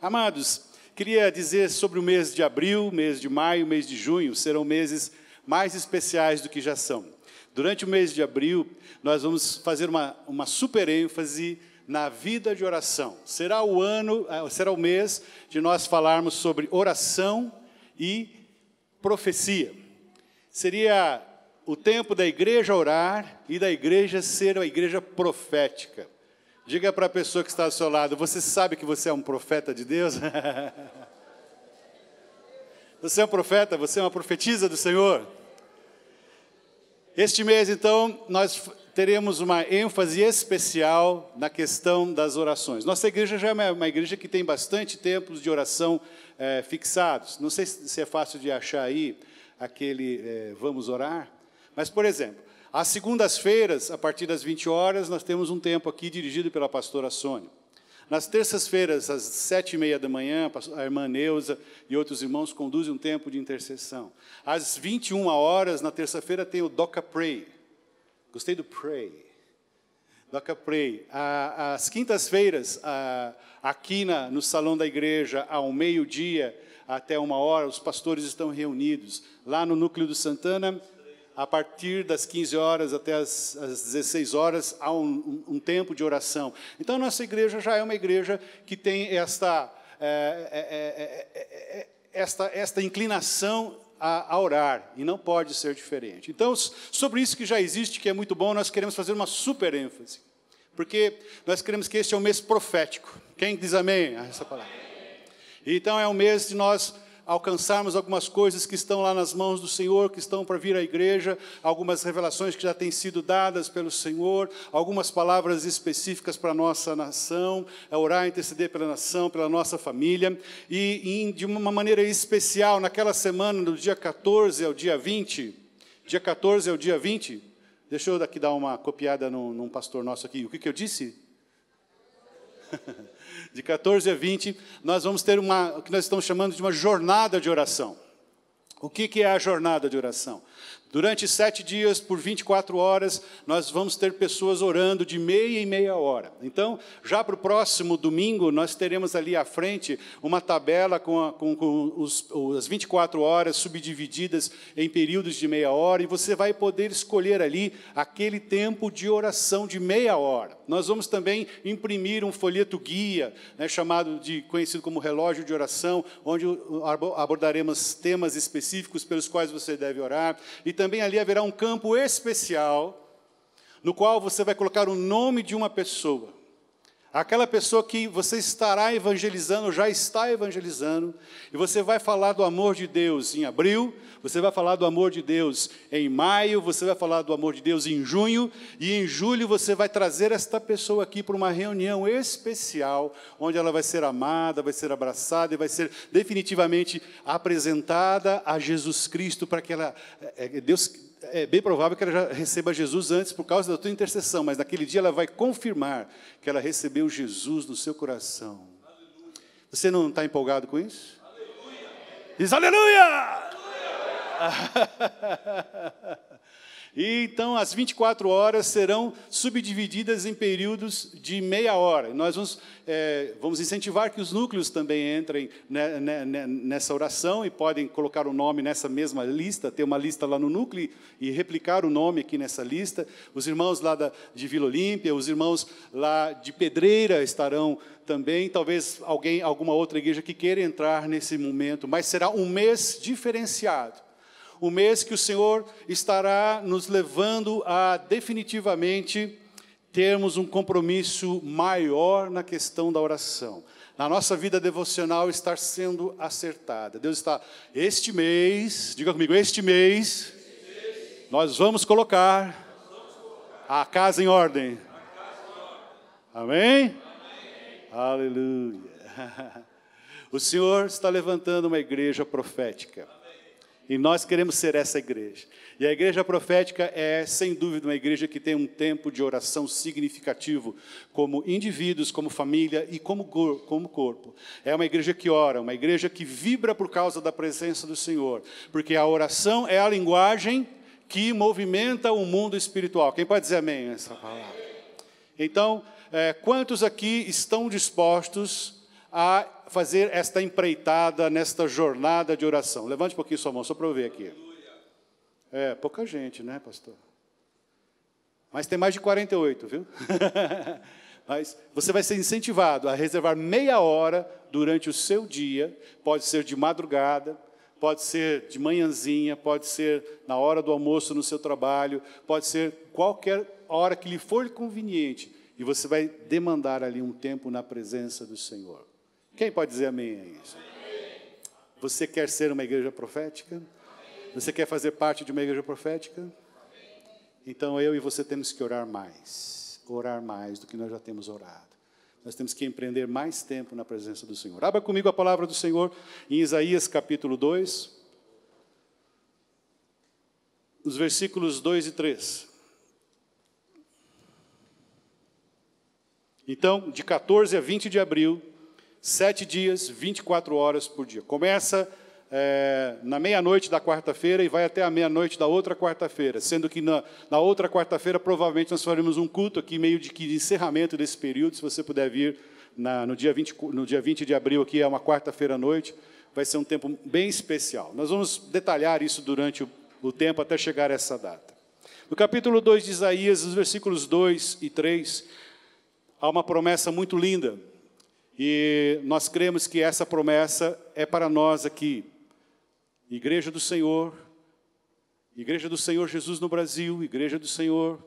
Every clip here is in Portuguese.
Amados, queria dizer sobre o mês de abril, mês de maio, mês de junho, serão meses mais especiais do que já são. Durante o mês de abril, nós vamos fazer uma super ênfase na vida de oração. Será o mês de nós falarmos sobre oração e profecia. Seria o tempo da igreja orar e da igreja ser uma igreja profética. Diga para a pessoa que está ao seu lado, você sabe que você é um profeta de Deus? Você é um profeta, você é uma profetisa do Senhor? Este mês, então, nós teremos uma ênfase especial na questão das orações. Nossa igreja já é uma igreja que tem bastante tempos de oração fixados. Não sei se é fácil de achar aí aquele vamos orar, mas, por exemplo, às segundas-feiras, a partir das 20 horas, nós temos um tempo aqui dirigido pela pastora Sônia. Nas terças-feiras, às 7h30 da manhã, a irmã Neuza e outros irmãos conduzem um tempo de intercessão. Às 21 horas, na terça-feira, tem o Doca Pray. Gostei do Pray. Doca Pray. Às quintas-feiras, aqui no salão da igreja, ao meio-dia até 1h, os pastores estão reunidos. Lá no Núcleo do Santana, a partir das 15 horas até as 16 horas, há um tempo de oração. Então, nossa igreja já é uma igreja que tem esta inclinação a orar, e não pode ser diferente. Então, sobre isso que já existe, que é muito bom, nós queremos fazer uma super ênfase, porque nós queremos que este é um mês profético. Quem diz amém a essa palavra? Então, é um mês de nós alcançarmos algumas coisas que estão lá nas mãos do Senhor, que estão para vir à igreja, algumas revelações que já têm sido dadas pelo Senhor, algumas palavras específicas para a nossa nação, orar, interceder pela nação, pela nossa família, e de uma maneira especial, naquela semana, do dia 14 ao dia 20, deixa eu aqui dar uma copiada num pastor nosso aqui, o que eu disse? De 14 a 20, nós vamos ter o que nós estamos chamando de uma jornada de oração. O que é a jornada de oração? Durante 7 dias, por 24 horas, nós vamos ter pessoas orando de meia em meia hora. Então, já para o próximo domingo, nós teremos ali à frente uma tabela com as 24 horas subdivididas em períodos de meia hora, e você vai poder escolher ali aquele tempo de oração de meia hora. Nós vamos também imprimir um folheto guia, conhecido como relógio de oração, onde abordaremos temas específicos pelos quais você deve orar, e também ali haverá um campo especial, no qual você vai colocar o nome de uma pessoa. Aquela pessoa que você estará evangelizando, já está evangelizando, e você vai falar do amor de Deus em abril, você vai falar do amor de Deus em maio, você vai falar do amor de Deus em junho, e em julho você vai trazer esta pessoa aqui para uma reunião especial, onde ela vai ser amada, vai ser abraçada, e vai ser definitivamente apresentada a Jesus Cristo, para que é bem provável que ela já receba Jesus antes por causa da tua intercessão, mas naquele dia ela vai confirmar que ela recebeu Jesus no seu coração. Aleluia. Você não está empolgado com isso? Aleluia. Diz aleluia! Aleluia. E então, as 24 horas serão subdivididas em períodos de meia hora. Nós vamos incentivar que os núcleos também entrem nessa oração e podem colocar o nome nessa mesma lista, ter uma lista lá no núcleo e replicar o nome aqui nessa lista. Os irmãos lá de Vila Olímpia, os irmãos lá de Pedreira estarão também, talvez alguma outra igreja que queira entrar nesse momento, mas será um mês diferenciado. O mês que o Senhor estará nos levando a definitivamente termos um compromisso maior na questão da oração. Na nossa vida devocional estar sendo acertada. Deus está, este mês, diga comigo, este mês, nós vamos colocar a casa em ordem. Amém? Aleluia. O Senhor está levantando uma igreja profética. E nós queremos ser essa igreja. E a igreja profética é, sem dúvida, uma igreja que tem um tempo de oração significativo, como indivíduos, como família e como corpo. É uma igreja que ora, uma igreja que vibra por causa da presença do Senhor. Porque a oração é a linguagem que movimenta o mundo espiritual. Quem pode dizer amém a essa palavra? Então, quantos aqui estão dispostos a fazer esta empreitada, nesta jornada de oração? Levante um pouquinho sua mão, só para eu ver aqui. Pouca gente, né, pastor? Mas tem mais de 48, viu? Mas você vai ser incentivado a reservar meia hora durante o seu dia, pode ser de madrugada, pode ser de manhãzinha, pode ser na hora do almoço no seu trabalho, pode ser qualquer hora que lhe for conveniente, e você vai demandar ali um tempo na presença do Senhor. Quem pode dizer amém a isso? Você quer ser uma igreja profética? Você quer fazer parte de uma igreja profética? Então eu e você temos que orar mais do que nós já temos orado. Nós temos que empreender mais tempo na presença do Senhor. Abra comigo a palavra do Senhor em Isaías capítulo 2, os versículos 2 e 3. Então, de 14 a 20 de abril, 7 dias, 24 horas por dia. Começa na meia-noite da quarta-feira e vai até a meia-noite da outra quarta-feira, sendo que na outra quarta-feira provavelmente nós faremos um culto aqui, meio de encerramento desse período, se você puder vir no dia 20 de abril, aqui é uma quarta-feira à noite, vai ser um tempo bem especial. Nós vamos detalhar isso durante o tempo até chegar a essa data. No capítulo 2 de Isaías, os versículos 2 e 3, há uma promessa muito linda, e nós cremos que essa promessa é para nós aqui. Igreja do Senhor Jesus no Brasil, Igreja do Senhor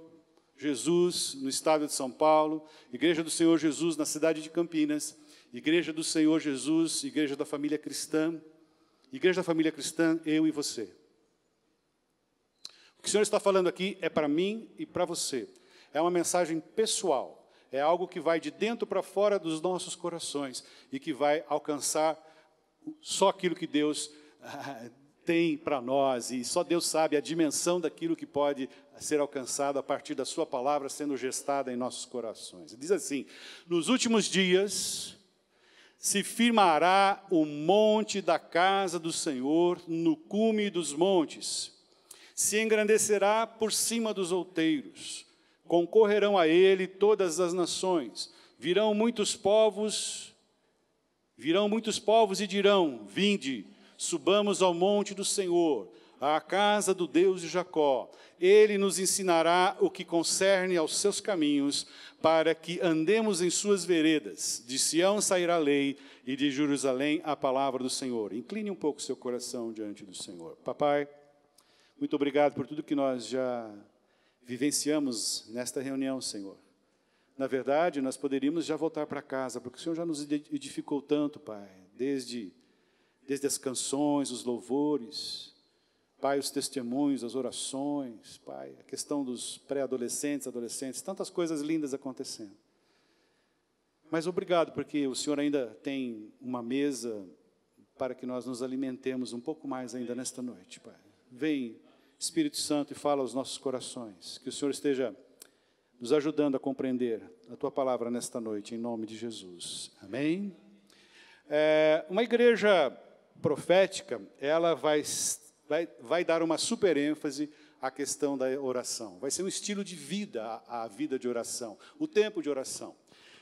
Jesus no estado de São Paulo, Igreja do Senhor Jesus na cidade de Campinas, Igreja do Senhor Jesus, Igreja da Família Cristã, eu e você. O que o Senhor está falando aqui é para mim e para você. É uma mensagem pessoal, é algo que vai de dentro para fora dos nossos corações e que vai alcançar só aquilo que Deus tem para nós, e só Deus sabe a dimensão daquilo que pode ser alcançado a partir da sua palavra sendo gestada em nossos corações. Diz assim: nos últimos dias se firmará o monte da casa do Senhor no cume dos montes, se engrandecerá por cima dos outeiros, concorrerão a ele todas as nações, virão muitos povos e dirão: vinde, subamos ao monte do Senhor, à casa do Deus de Jacó. Ele nos ensinará o que concerne aos seus caminhos, para que andemos em suas veredas. De Sião sairá a lei, e de Jerusalém a palavra do Senhor. Incline um pouco o seu coração diante do Senhor. Papai, muito obrigado por tudo que nós já vivenciamos nesta reunião, Senhor. Na verdade, nós poderíamos já voltar para casa, porque o Senhor já nos edificou tanto, Pai, desde as canções, os louvores, Pai, os testemunhos, as orações, Pai, a questão dos pré-adolescentes, adolescentes, tantas coisas lindas acontecendo. Mas obrigado, porque o Senhor ainda tem uma mesa para que nós nos alimentemos um pouco mais ainda nesta noite, Pai. Vem, Espírito Santo, e fala aos nossos corações, que o Senhor esteja nos ajudando a compreender a Tua palavra nesta noite, em nome de Jesus. Amém? Uma igreja profética, ela vai dar uma super ênfase à questão da oração. Vai ser um estilo de vida, a vida de oração, o tempo de oração.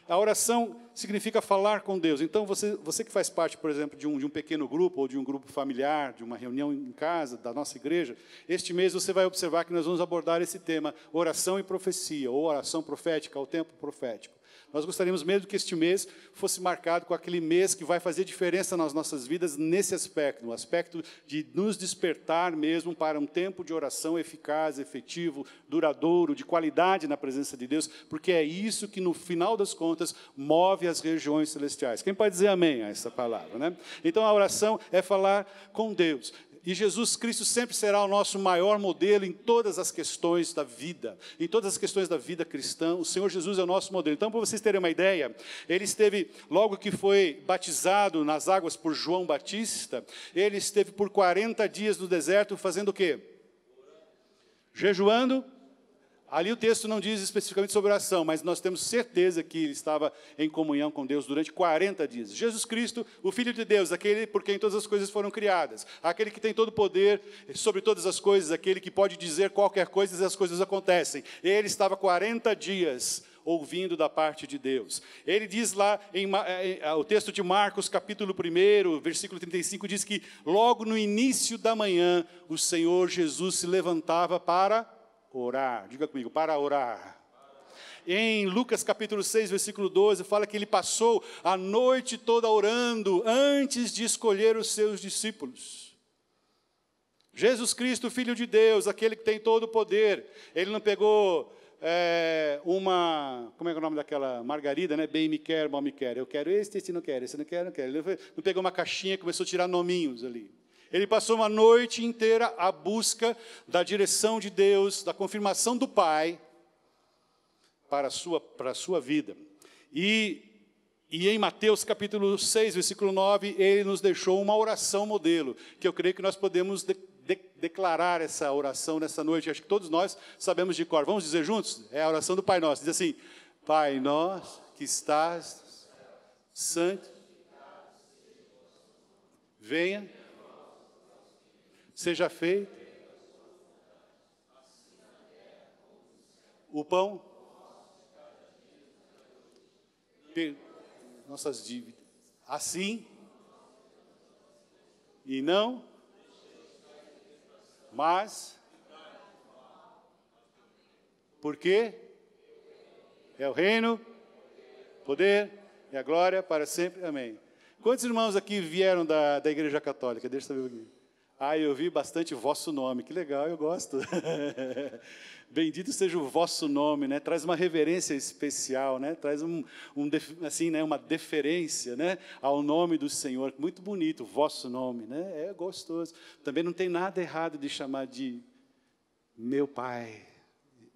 A oração significa falar com Deus. Então, você que faz parte, por exemplo, de um pequeno grupo, ou de um grupo familiar, de uma reunião em casa, da nossa igreja, este mês você vai observar que nós vamos abordar esse tema, oração e profecia, ou oração profética, ou tempo profético. Nós gostaríamos mesmo que este mês fosse marcado com aquele mês que vai fazer diferença nas nossas vidas nesse aspecto, no aspecto de nos despertar mesmo para um tempo de oração eficaz, efetivo, duradouro, de qualidade na presença de Deus, porque é isso que, no final das contas, move as regiões celestiais. Quem pode dizer amém a essa palavra, né? Então, a oração é falar com Deus. E Jesus Cristo sempre será o nosso maior modelo em todas as questões da vida. Em todas as questões da vida cristã, o Senhor Jesus é o nosso modelo. Então, para vocês terem uma ideia, ele esteve, logo que foi batizado nas águas por João Batista, ele esteve por 40 dias no deserto fazendo o quê? Jejuando. Ali o texto não diz especificamente sobre oração, mas nós temos certeza que ele estava em comunhão com Deus durante 40 dias. Jesus Cristo, o Filho de Deus, aquele por quem todas as coisas foram criadas, aquele que tem todo o poder sobre todas as coisas, aquele que pode dizer qualquer coisa e as coisas acontecem. Ele estava 40 dias ouvindo da parte de Deus. Ele diz lá, o texto de Marcos, capítulo 1, versículo 35, diz que logo no início da manhã, o Senhor Jesus se levantava para orar. Diga comigo, para orar. Em Lucas capítulo 6, versículo 12, fala que ele passou a noite toda orando antes de escolher os seus discípulos. Jesus Cristo, Filho de Deus, aquele que tem todo o poder, ele não pegou como é que é o nome daquela margarida, né? Bem me quer, mal me quer. Eu quero esse não quero, esse não quero, não quero. Ele não pegou uma caixinha e começou a tirar nominhos ali. Ele passou uma noite inteira à busca da direção de Deus, da confirmação do Pai, para a sua vida. E em Mateus capítulo 6, versículo 9, ele nos deixou uma oração modelo, que eu creio que nós podemos declarar essa oração nessa noite. Acho que todos nós sabemos de cor. Vamos dizer juntos? É a oração do Pai Nosso. Diz assim: Pai nosso que estás santo, venha, seja feito o pão, nossas dívidas, assim, e não, mas, porque é o reino, poder e a glória para sempre. Amém. Quantos irmãos aqui vieram da Igreja Católica? Deixa eu ver aqui. Eu vi bastante vosso nome, que legal, eu gosto. Bendito seja o vosso nome, né? Traz uma reverência especial, né? Traz uma deferência, né? Ao nome do Senhor. Muito bonito, o vosso nome, né? É gostoso. Também não tem nada errado de chamar de meu Pai,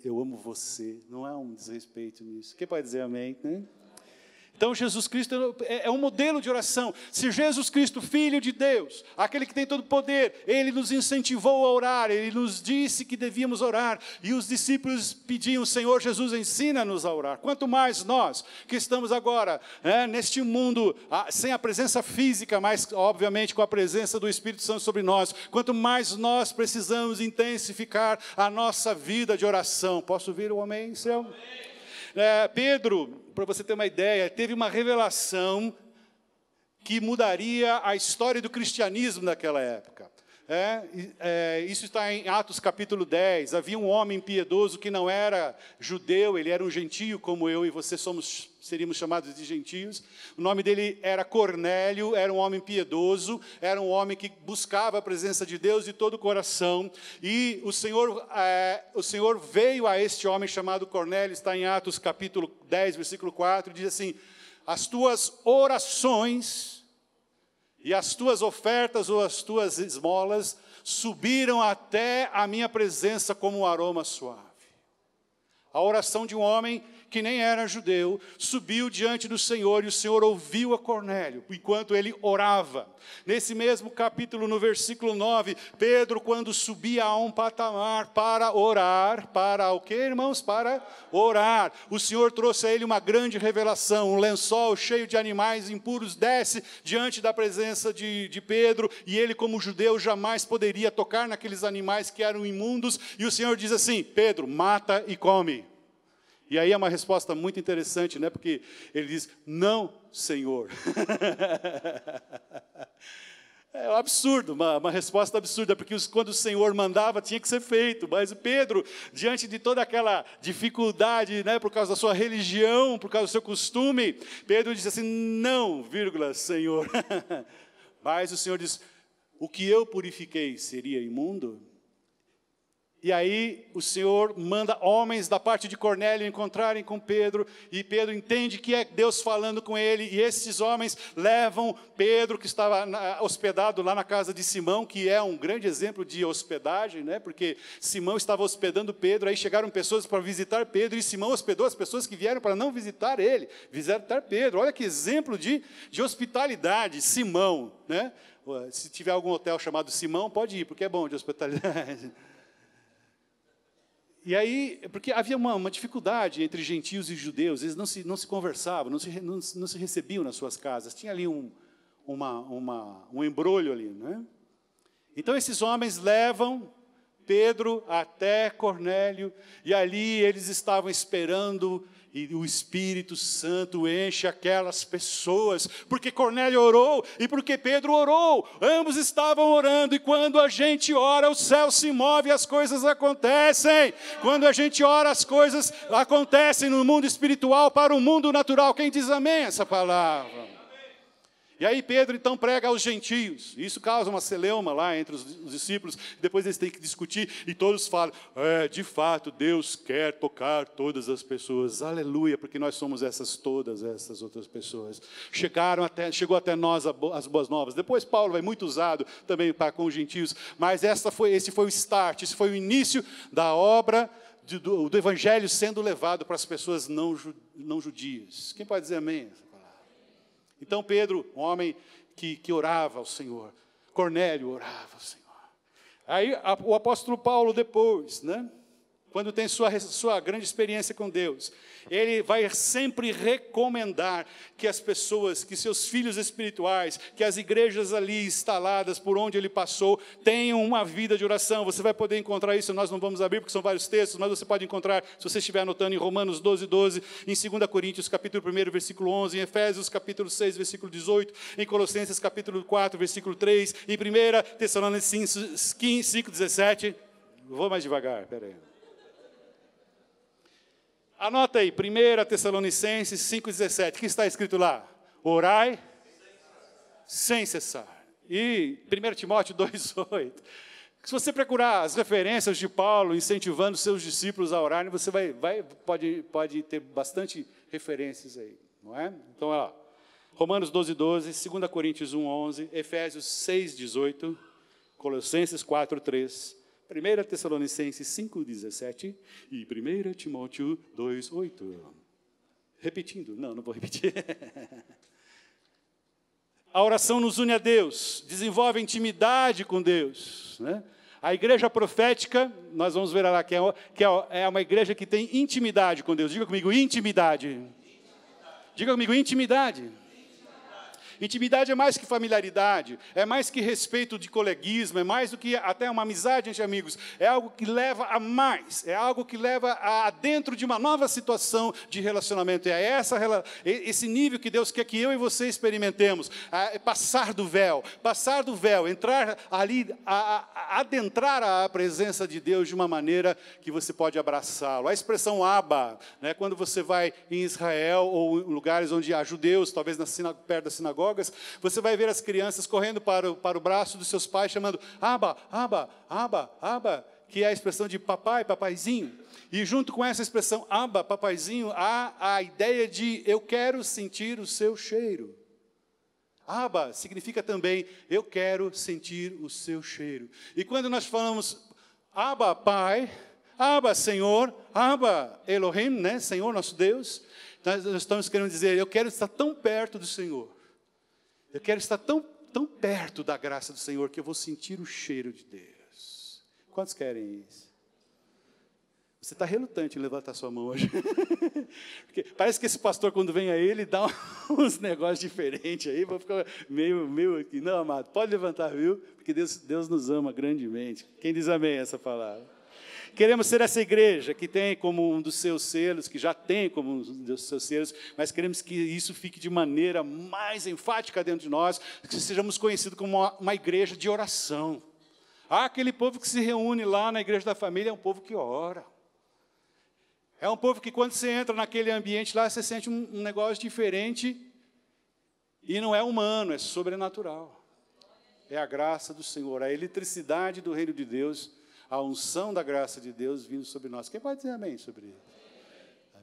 eu amo você. Não há um desrespeito nisso. Quem pode dizer amém, né? Então, Jesus Cristo é um modelo de oração. Se Jesus Cristo, Filho de Deus, aquele que tem todo o poder, Ele nos incentivou a orar, Ele nos disse que devíamos orar, e os discípulos pediam: Senhor Jesus, ensina-nos a orar. Quanto mais nós, que estamos agora neste mundo, sem a presença física, mas, obviamente, com a presença do Espírito Santo sobre nós, quanto mais nós precisamos intensificar a nossa vida de oração. Posso ouvir o amém, céu? Amém. Pedro, para você ter uma ideia, teve uma revelação que mudaria a história do cristianismo naquela época. Isso está em Atos capítulo 10. Havia um homem piedoso que não era judeu, ele era um gentio como eu e você seríamos chamados de gentios. O nome dele era Cornélio, era um homem piedoso, era um homem que buscava a presença de Deus de todo o coração. E o Senhor veio a este homem chamado Cornélio, está em Atos capítulo 10, versículo 4, diz assim: as tuas orações e as tuas ofertas ou as tuas esmolas subiram até a minha presença como um aroma suave. A oração de um homem que nem era judeu, subiu diante do Senhor, e o Senhor ouviu a Cornélio, enquanto ele orava. Nesse mesmo capítulo, no versículo 9, Pedro, quando subia a um patamar para orar, para o quê, irmãos? Para orar. O Senhor trouxe a ele uma grande revelação, um lençol cheio de animais impuros desce diante da presença de Pedro, e ele, como judeu, jamais poderia tocar naqueles animais que eram imundos, e o Senhor diz assim: Pedro, mata e come. E aí é uma resposta muito interessante, né? Porque ele diz: não, Senhor. É um absurdo, uma resposta absurda, porque quando o Senhor mandava, tinha que ser feito. Mas Pedro, diante de toda aquela dificuldade, né, por causa da sua religião, por causa do seu costume, Pedro disse assim: não, Senhor. Mas o Senhor diz: o que eu purifiquei seria imundo? E aí o Senhor manda homens da parte de Cornélio encontrarem com Pedro, e Pedro entende que é Deus falando com ele, e esses homens levam Pedro, que estava hospedado lá na casa de Simão, que é um grande exemplo de hospedagem, né? Porque Simão estava hospedando Pedro, aí chegaram pessoas para visitar Pedro, e Simão hospedou as pessoas que vieram para não visitar ele, visitar Pedro. Olha que exemplo de hospitalidade, Simão, né? Se tiver algum hotel chamado Simão, pode ir, porque é bom de hospitalidade. E aí, porque havia uma dificuldade entre gentios e judeus, eles não se conversavam, não se recebiam nas suas casas, tinha ali um embrolho ali, né? Então esses homens levam Pedro até Cornélio, e ali eles estavam esperando E o Espírito Santo enche aquelas pessoas, porque Cornélio orou e porque Pedro orou. Ambos estavam orando, e quando a gente ora, o céu se move e as coisas acontecem. Quando a gente ora, as coisas acontecem no mundo espiritual para o mundo natural. Quem diz amém essa palavra? E aí Pedro então prega aos gentios. Isso causa uma celeuma lá entre os discípulos. Depois eles têm que discutir e todos falam, de fato, Deus quer tocar todas as pessoas. Aleluia, porque nós somos todas essas outras pessoas. Chegou até nós as boas novas. Depois Paulo vai muito usado também com os gentios. Mas esse foi o start, esse foi o início da obra do evangelho sendo levado para as pessoas não judias. Quem pode dizer amém? Então Pedro, um homem que orava ao Senhor. Cornélio orava ao Senhor. Aí o apóstolo Paulo depois, quando tem sua grande experiência com Deus, ele vai sempre recomendar que as pessoas, que seus filhos espirituais, que as igrejas ali instaladas por onde ele passou, tenham uma vida de oração. Você vai poder encontrar isso, nós não vamos abrir porque são vários textos, mas você pode encontrar, se você estiver anotando, em Romanos 12:12, em 2 Coríntios capítulo 1, versículo 11, em Efésios capítulo 6, versículo 18, em Colossenses capítulo 4, versículo 3, em 1 Tessalonicenses 5:17. Vou mais devagar, peraí. Anota aí, 1 Tessalonicenses 5,17. O que está escrito lá? Orai sem cessar. E 1 Timóteo 2,8. Se você procurar as referências de Paulo incentivando seus discípulos a orarem, você pode ter bastante referências aí, não é? Então, olha lá. Romanos 12:12, 2 Coríntios 1:11, Efésios 6:18, Colossenses 4:3. 1 Tessalonicenses 5:17 e 1 Timóteo 2:8. Repetindo, não vou repetir. A oração nos une a Deus, desenvolve intimidade com Deus. A igreja profética, nós vamos ver lá que é uma igreja que tem intimidade com Deus. Diga comigo, intimidade. Diga comigo, intimidade. Intimidade é mais que familiaridade, é mais que respeito de coleguismo, é mais do que até uma amizade entre amigos. É algo que leva a mais, é algo que leva a dentro de uma nova situação de relacionamento. É esse nível que Deus quer que eu e você experimentemos. Passar do véu, entrar ali, adentrar a presença de Deus de uma maneira que você pode abraçá-lo. A expressão Abba, quando você vai em Israel ou em lugares onde há judeus, talvez perto da sinagoga, você vai ver as crianças correndo para o braço dos seus pais, chamando Abba, Abba, Abba, Abba, que é a expressão de papai, papaizinho. E junto com essa expressão Abba, papaizinho, há a ideia de eu quero sentir o seu cheiro. Abba significa também eu quero sentir o seu cheiro. E quando nós falamos Abba, Pai, Abba, Senhor, Abba, Elohim, Senhor nosso Deus, nós estamos querendo dizer, eu quero estar tão perto do Senhor. Eu quero estar tão perto da graça do Senhor que eu vou sentir o cheiro de Deus. Quantos querem isso? Você está relutante em levantar sua mão hoje. Porque parece que esse pastor, quando vem aí, ele dá uns negócios diferentes aí, vou ficar meio aqui. Não, amado, pode levantar, viu? Porque Deus nos ama grandemente. Quem diz amém a essa palavra? Queremos ser essa igreja que tem como um dos seus selos, que já tem como um dos seus selos, mas queremos que isso fique de maneira mais enfática dentro de nós, que sejamos conhecidos como uma igreja de oração. Aquele povo que se reúne lá na igreja da família é um povo que ora. É um povo que quando você entra naquele ambiente lá, você sente um negócio diferente e não é humano, é sobrenatural. É a graça do Senhor, a eletricidade do reino de Deus, a unção da graça de Deus vindo sobre nós. Quem pode dizer amém sobre isso?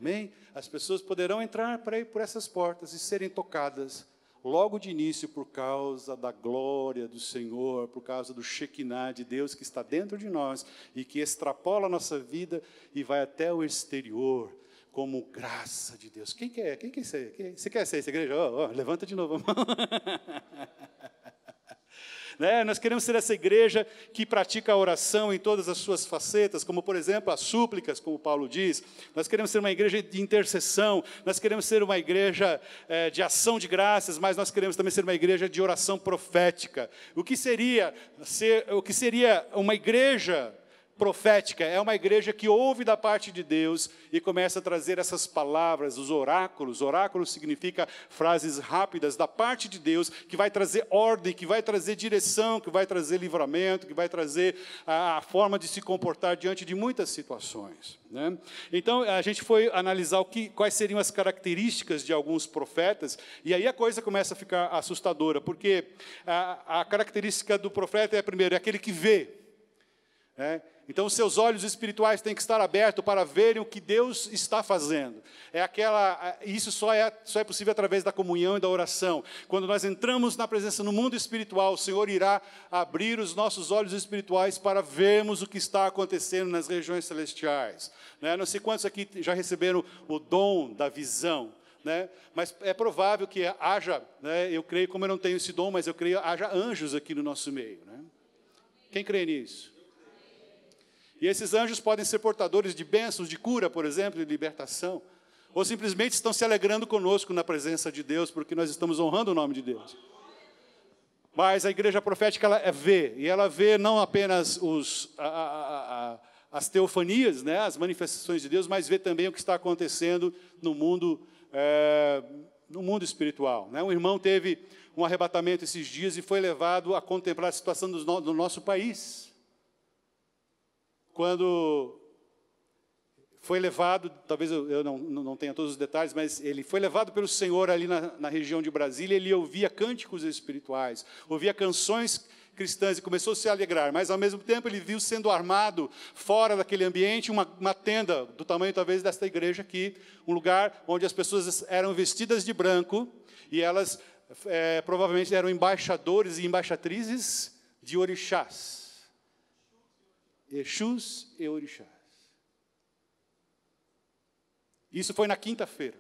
Amém? As pessoas poderão entrar por essas portas e serem tocadas logo de início por causa da glória do Senhor, por causa do Shekinah de Deus que está dentro de nós e que extrapola a nossa vida e vai até o exterior como graça de Deus. Quem quer? Quem quer ser? Você quer ser essa igreja? Levanta de novo a mão. Nós queremos ser essa igreja que pratica a oração em todas as suas facetas, como, por exemplo, as súplicas, como Paulo diz. Nós queremos ser uma igreja de intercessão, nós queremos ser uma igreja de ação de graças, mas nós queremos também ser uma igreja de oração profética. O que seria uma igreja profética, é uma igreja que ouve da parte de Deus e começa a trazer essas palavras, os oráculos. Oráculos significa frases rápidas da parte de Deus, que vai trazer ordem, que vai trazer direção, que vai trazer livramento, que vai trazer a forma de se comportar diante de muitas situações, né? Então, a gente foi analisar quais seriam as características de alguns profetas, e aí a coisa começa a ficar assustadora, porque a característica do profeta é, primeiro, é aquele que vê, né? Então, os seus olhos espirituais têm que estar abertos para verem o que Deus está fazendo. Isso só é possível através da comunhão e da oração. Quando nós entramos na presença no mundo espiritual, o Senhor irá abrir os nossos olhos espirituais para vermos o que está acontecendo nas regiões celestiais, né? Não sei quantos aqui já receberam o dom da visão, né? Mas é provável que haja, né? Eu creio, como eu não tenho esse dom, mas eu creio, haja anjos aqui no nosso meio, né? Quem crê nisso? E esses anjos podem ser portadores de bênçãos, de cura, por exemplo, de libertação, ou simplesmente estão se alegrando conosco na presença de Deus, porque nós estamos honrando o nome de Deus. Mas a igreja profética, ela vê, e ela vê não apenas as teofanias, né, as manifestações de Deus, mas vê também o que está acontecendo no mundo espiritual, né? Um irmão teve um arrebatamento esses dias e foi levado a contemplar a situação do nosso país. Quando foi levado, talvez eu não tenha todos os detalhes, mas ele foi levado pelo Senhor ali na região de Brasília, ele ouvia cânticos espirituais, ouvia canções cristãs e começou a se alegrar, mas ao mesmo tempo ele viu sendo armado fora daquele ambiente uma tenda do tamanho talvez desta igreja aqui, um lugar onde as pessoas eram vestidas de branco e elas provavelmente eram embaixadores e embaixatrizes de orixás. Exus e orixás. Isso foi na quinta-feira.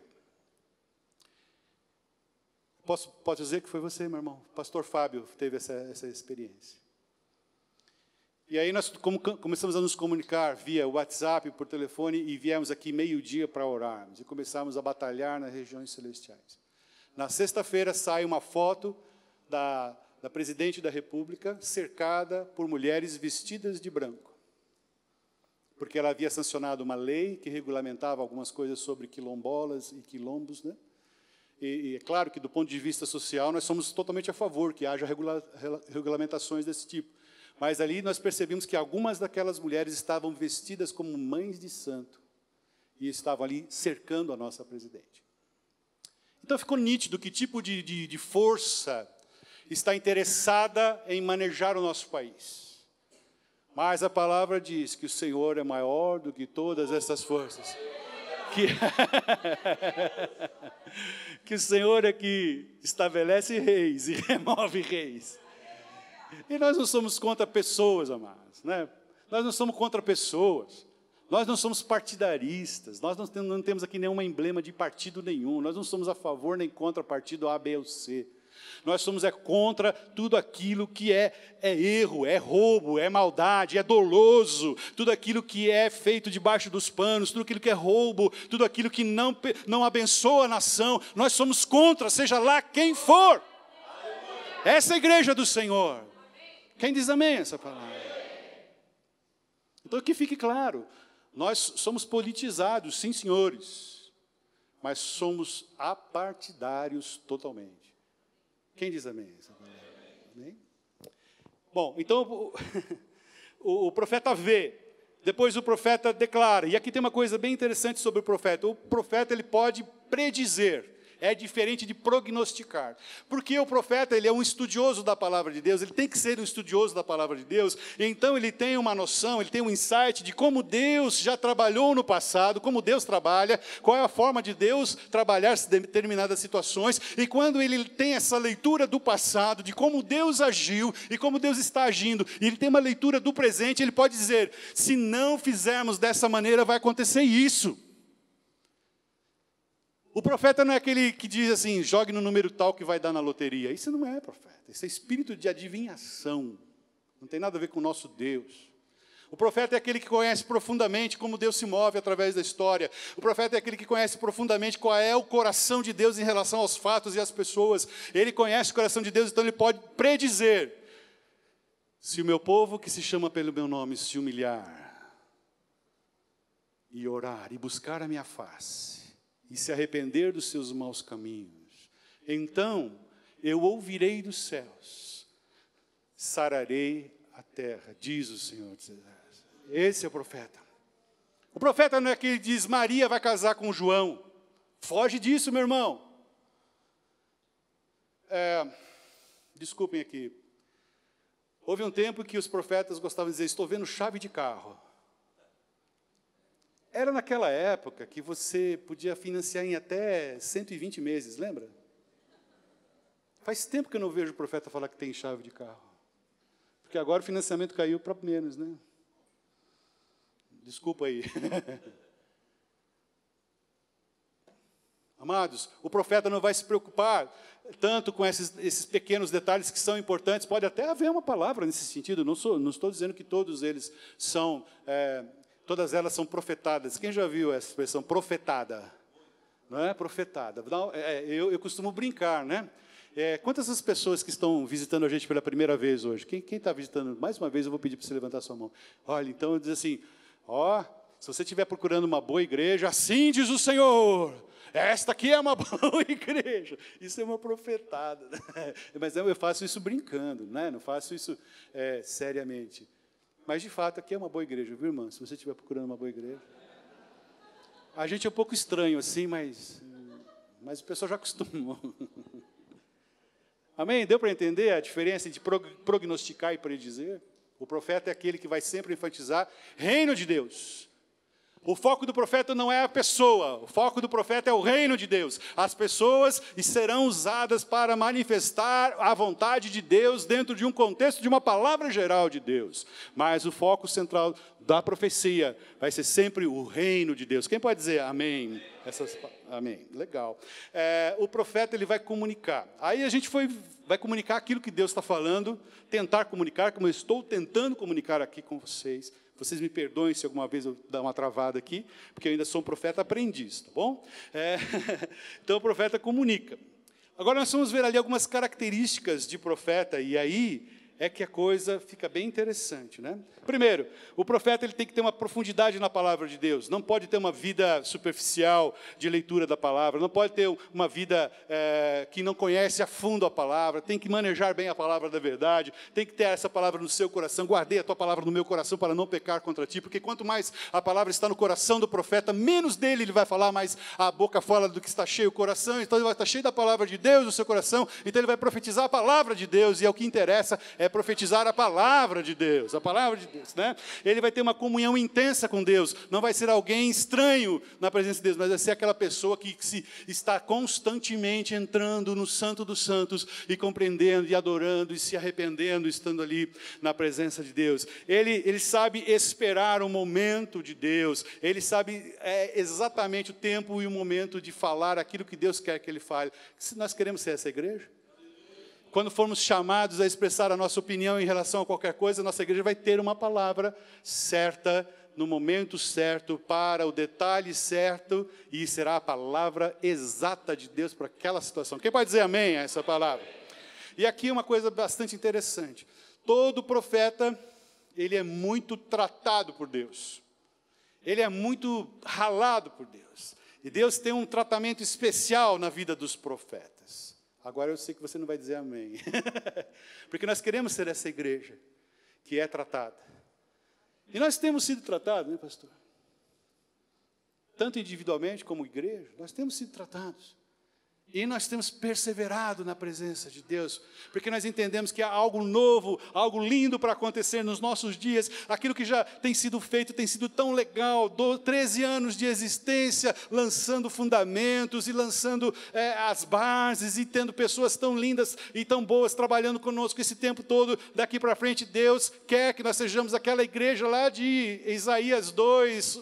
Posso dizer que foi você, meu irmão? O pastor Fábio teve essa experiência. E aí nós começamos a nos comunicar via WhatsApp, por telefone, e viemos aqui meio-dia para orarmos. E começamos a batalhar nas regiões celestiais. Na sexta-feira sai uma foto da presidente da República cercada por mulheres vestidas de branco, porque ela havia sancionado uma lei que regulamentava algumas coisas sobre quilombolas e quilombos, né? E é claro que, do ponto de vista social, nós somos totalmente a favor que haja regulamentações desse tipo. Mas ali nós percebemos que algumas daquelas mulheres estavam vestidas como mães de santo e estavam ali cercando a nossa presidente. Então ficou nítido que tipo de força está interessada em manejar o nosso país. Mas a palavra diz que o Senhor é maior do que todas essas forças. Que o Senhor é que estabelece reis e remove reis. E nós não somos contra pessoas, amados, né? Nós não somos contra pessoas. Nós não somos partidaristas. Nós não temos aqui nenhum emblema de partido nenhum. Nós não somos a favor nem contra partido A, B ou C. Nós somos contra tudo aquilo que é erro, é roubo, é maldade, é doloso, tudo aquilo que é feito debaixo dos panos, tudo aquilo que é roubo, tudo aquilo que não abençoa a nação. Nós somos contra, seja lá quem for. Essa é a igreja do Senhor. Quem diz amém a essa palavra? Então que fique claro, nós somos politizados, sim senhores, mas somos apartidários totalmente. Quem diz amém? Amém? Bom, então o profeta vê, depois o profeta declara, e aqui tem uma coisa bem interessante sobre o profeta. O profeta ele pode predizer, é diferente de prognosticar, porque o profeta ele é um estudioso da palavra de Deus, ele tem que ser um estudioso da palavra de Deus, então ele tem uma noção, ele tem um insight de como Deus já trabalhou no passado, como Deus trabalha, qual é a forma de Deus trabalhar determinadas situações, e quando ele tem essa leitura do passado, de como Deus agiu e como Deus está agindo, e ele tem uma leitura do presente, ele pode dizer, se não fizermos dessa maneira, vai acontecer isso. O profeta não é aquele que diz assim, jogue no número tal que vai dar na loteria. Isso não é profeta, isso é espírito de adivinhação. Não tem nada a ver com o nosso Deus. O profeta é aquele que conhece profundamente como Deus se move através da história. O profeta é aquele que conhece profundamente qual é o coração de Deus em relação aos fatos e às pessoas. Ele conhece o coração de Deus, então ele pode predizer. Se o meu povo, que se chama pelo meu nome, se humilhar, e orar, e buscar a minha face, e se arrepender dos seus maus caminhos, então eu ouvirei dos céus, sararei a terra, diz o Senhor dos Exércitos. Esse é o profeta. O profeta não é que diz, Maria vai casar com João. Foge disso, meu irmão. Desculpem aqui. Houve um tempo que os profetas gostavam de dizer, estou vendo chave de carro. Era naquela época que você podia financiar em até 120 meses, lembra? Faz tempo que eu não vejo o profeta falar que tem chave de carro. Porque agora o financiamento caiu para menos, né? Desculpa aí. Amados, o profeta não vai se preocupar tanto com esses pequenos detalhes que são importantes. Pode até haver uma palavra nesse sentido. Não estou dizendo que todos eles são, todas elas são profetadas. Quem já viu essa expressão, profetada? Não é? Profetada. Eu costumo brincar, né? Quantas as pessoas que estão visitando a gente pela primeira vez hoje? Quem está visitando? Mais uma vez, eu vou pedir para você levantar sua mão. Olha, então, eu diz assim, se você estiver procurando uma boa igreja, assim diz o Senhor, esta aqui é uma boa igreja. Isso é uma profetada. Mas eu faço isso brincando, né? Não faço isso seriamente. Mas, de fato, aqui é uma boa igreja, viu, irmã? Se você estiver procurando uma boa igreja. A gente é um pouco estranho assim, mas o pessoal já acostumou. Amém? Deu para entender a diferença de prognosticar e predizer? O profeta é aquele que vai sempre enfatizar reino de Deus. O foco do profeta não é a pessoa, o foco do profeta é o reino de Deus. As pessoas serão usadas para manifestar a vontade de Deus dentro de um contexto de uma palavra geral de Deus. Mas o foco central da profecia vai ser sempre o reino de Deus. Quem pode dizer amém? Amém. Legal. O profeta ele vai comunicar. Aí a gente vai comunicar aquilo que Deus está falando, tentar comunicar, como eu estou tentando comunicar aqui com vocês. Vocês me perdoem se alguma vez eu dar uma travada aqui, porque eu ainda sou um profeta aprendiz, tá bom? Então, o profeta comunica. Agora, nós vamos ver ali algumas características de profeta, e aí é que a coisa fica bem interessante, né? Primeiro, o profeta ele tem que ter uma profundidade na palavra de Deus. Não pode ter uma vida superficial de leitura da palavra. Não pode ter uma vida que não conhece a fundo a palavra. Tem que manejar bem a palavra da verdade. Tem que ter essa palavra no seu coração. Guardei a tua palavra no meu coração para não pecar contra ti. Porque quanto mais a palavra está no coração do profeta, menos dele ele vai falar, mais a boca fala do que está cheio o coração. Então ele vai estar cheio da palavra de Deus no seu coração. Então ele vai profetizar a palavra de Deus. E é o que interessa, é profetizar a palavra de Deus. A palavra de Deus. Né? Ele vai ter uma comunhão intensa com Deus, não vai ser alguém estranho na presença de Deus, mas vai ser aquela pessoa que está constantemente entrando no Santo dos Santos e compreendendo e adorando e se arrependendo, estando ali na presença de Deus. Ele sabe esperar o momento de Deus, ele sabe exatamente o tempo e o momento de falar aquilo que Deus quer que ele fale. Se nós queremos ser essa igreja, quando formos chamados a expressar a nossa opinião em relação a qualquer coisa, nossa igreja vai ter uma palavra certa, no momento certo, para o detalhe certo, e será a palavra exata de Deus para aquela situação. Quem pode dizer amém a essa palavra? E aqui uma coisa bastante interessante. Todo profeta, ele é muito tratado por Deus. Ele é muito ralado por Deus. E Deus tem um tratamento especial na vida dos profetas. Agora eu sei que você não vai dizer amém. Porque nós queremos ser essa igreja que é tratada. E nós temos sido tratados, né, pastor? Tanto individualmente como igreja, nós temos sido tratados. E nós temos perseverado na presença de Deus, porque nós entendemos que há algo novo, algo lindo para acontecer nos nossos dias. Aquilo que já tem sido feito tem sido tão legal, 13 anos de existência, lançando fundamentos e lançando as bases, e tendo pessoas tão lindas e tão boas trabalhando conosco esse tempo todo. Daqui para frente, Deus quer que nós sejamos aquela igreja lá de Isaías 2,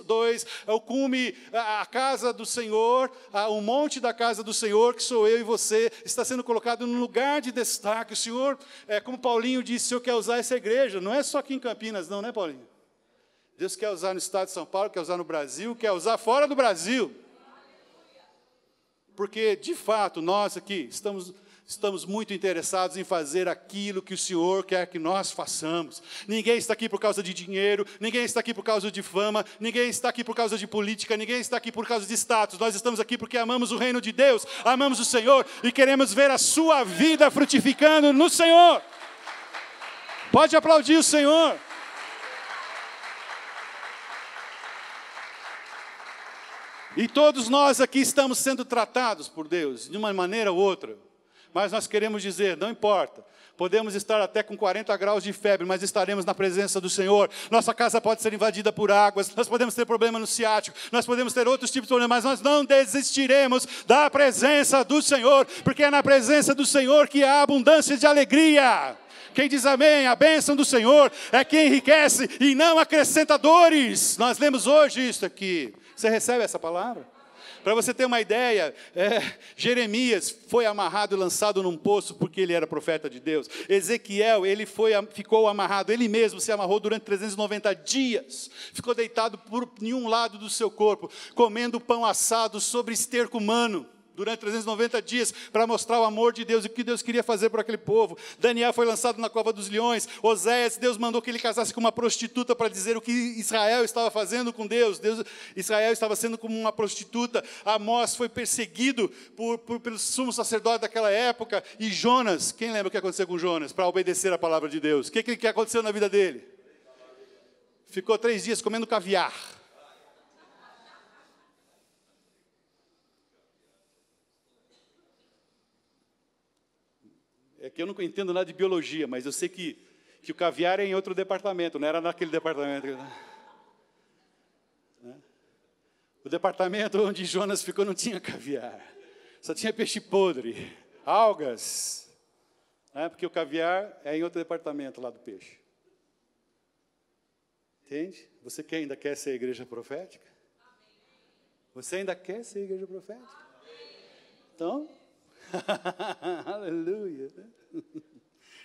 o cume, a casa do Senhor, o monte da casa do Senhor, que sou eu e você, está sendo colocado num lugar de destaque. O Senhor, como Paulinho disse, o Senhor quer usar essa igreja, não é só aqui em Campinas, não, né, Paulinho? Deus quer usar no estado de São Paulo, quer usar no Brasil, quer usar fora do Brasil. Porque, de fato, nós aqui estamos estamos muito interessados em fazer aquilo que o Senhor quer que nós façamos. Ninguém está aqui por causa de dinheiro, ninguém está aqui por causa de fama, ninguém está aqui por causa de política, ninguém está aqui por causa de status. Nós estamos aqui porque amamos o reino de Deus, amamos o Senhor e queremos ver a sua vida frutificando no Senhor. Pode aplaudir o Senhor. E todos nós aqui estamos sendo tratados por Deus, de uma maneira ou outra. Mas nós queremos dizer, não importa. Podemos estar até com 40 graus de febre, mas estaremos na presença do Senhor. Nossa casa pode ser invadida por águas, nós podemos ter problema no ciático, nós podemos ter outros tipos de problemas, mas nós não desistiremos da presença do Senhor, porque é na presença do Senhor que há abundância de alegria. Quem diz amém? A bênção do Senhor é quem enriquece e não acrescenta dores. Nós lemos hoje isso aqui. Você recebe essa palavra? Para você ter uma ideia, Jeremias foi amarrado e lançado num poço porque ele era profeta de Deus. Ezequiel, ficou amarrado, ele mesmo se amarrou durante 390 dias. Ficou deitado por nenhum lado do seu corpo, comendo pão assado sobre esterco humano. Durante 390 dias, para mostrar o amor de Deus e o que Deus queria fazer por aquele povo. Daniel foi lançado na cova dos leões. Oséias, Deus mandou que ele casasse com uma prostituta para dizer o que Israel estava fazendo com Deus. Israel estava sendo como uma prostituta. Amós foi perseguido pelo sumo sacerdote daquela época. E Jonas, quem lembra o que aconteceu com Jonas? Para obedecer a palavra de Deus. O que aconteceu na vida dele? Ficou 3 dias comendo caviar. É que eu não entendo nada de biologia, mas eu sei que o caviar é em outro departamento, não era naquele departamento. O departamento onde Jonas ficou não tinha caviar, só tinha peixe podre, algas, porque o caviar é em outro departamento lá do peixe. Entende? Você que ainda quer ser igreja profética? Você ainda quer ser igreja profética? Então... Aleluia.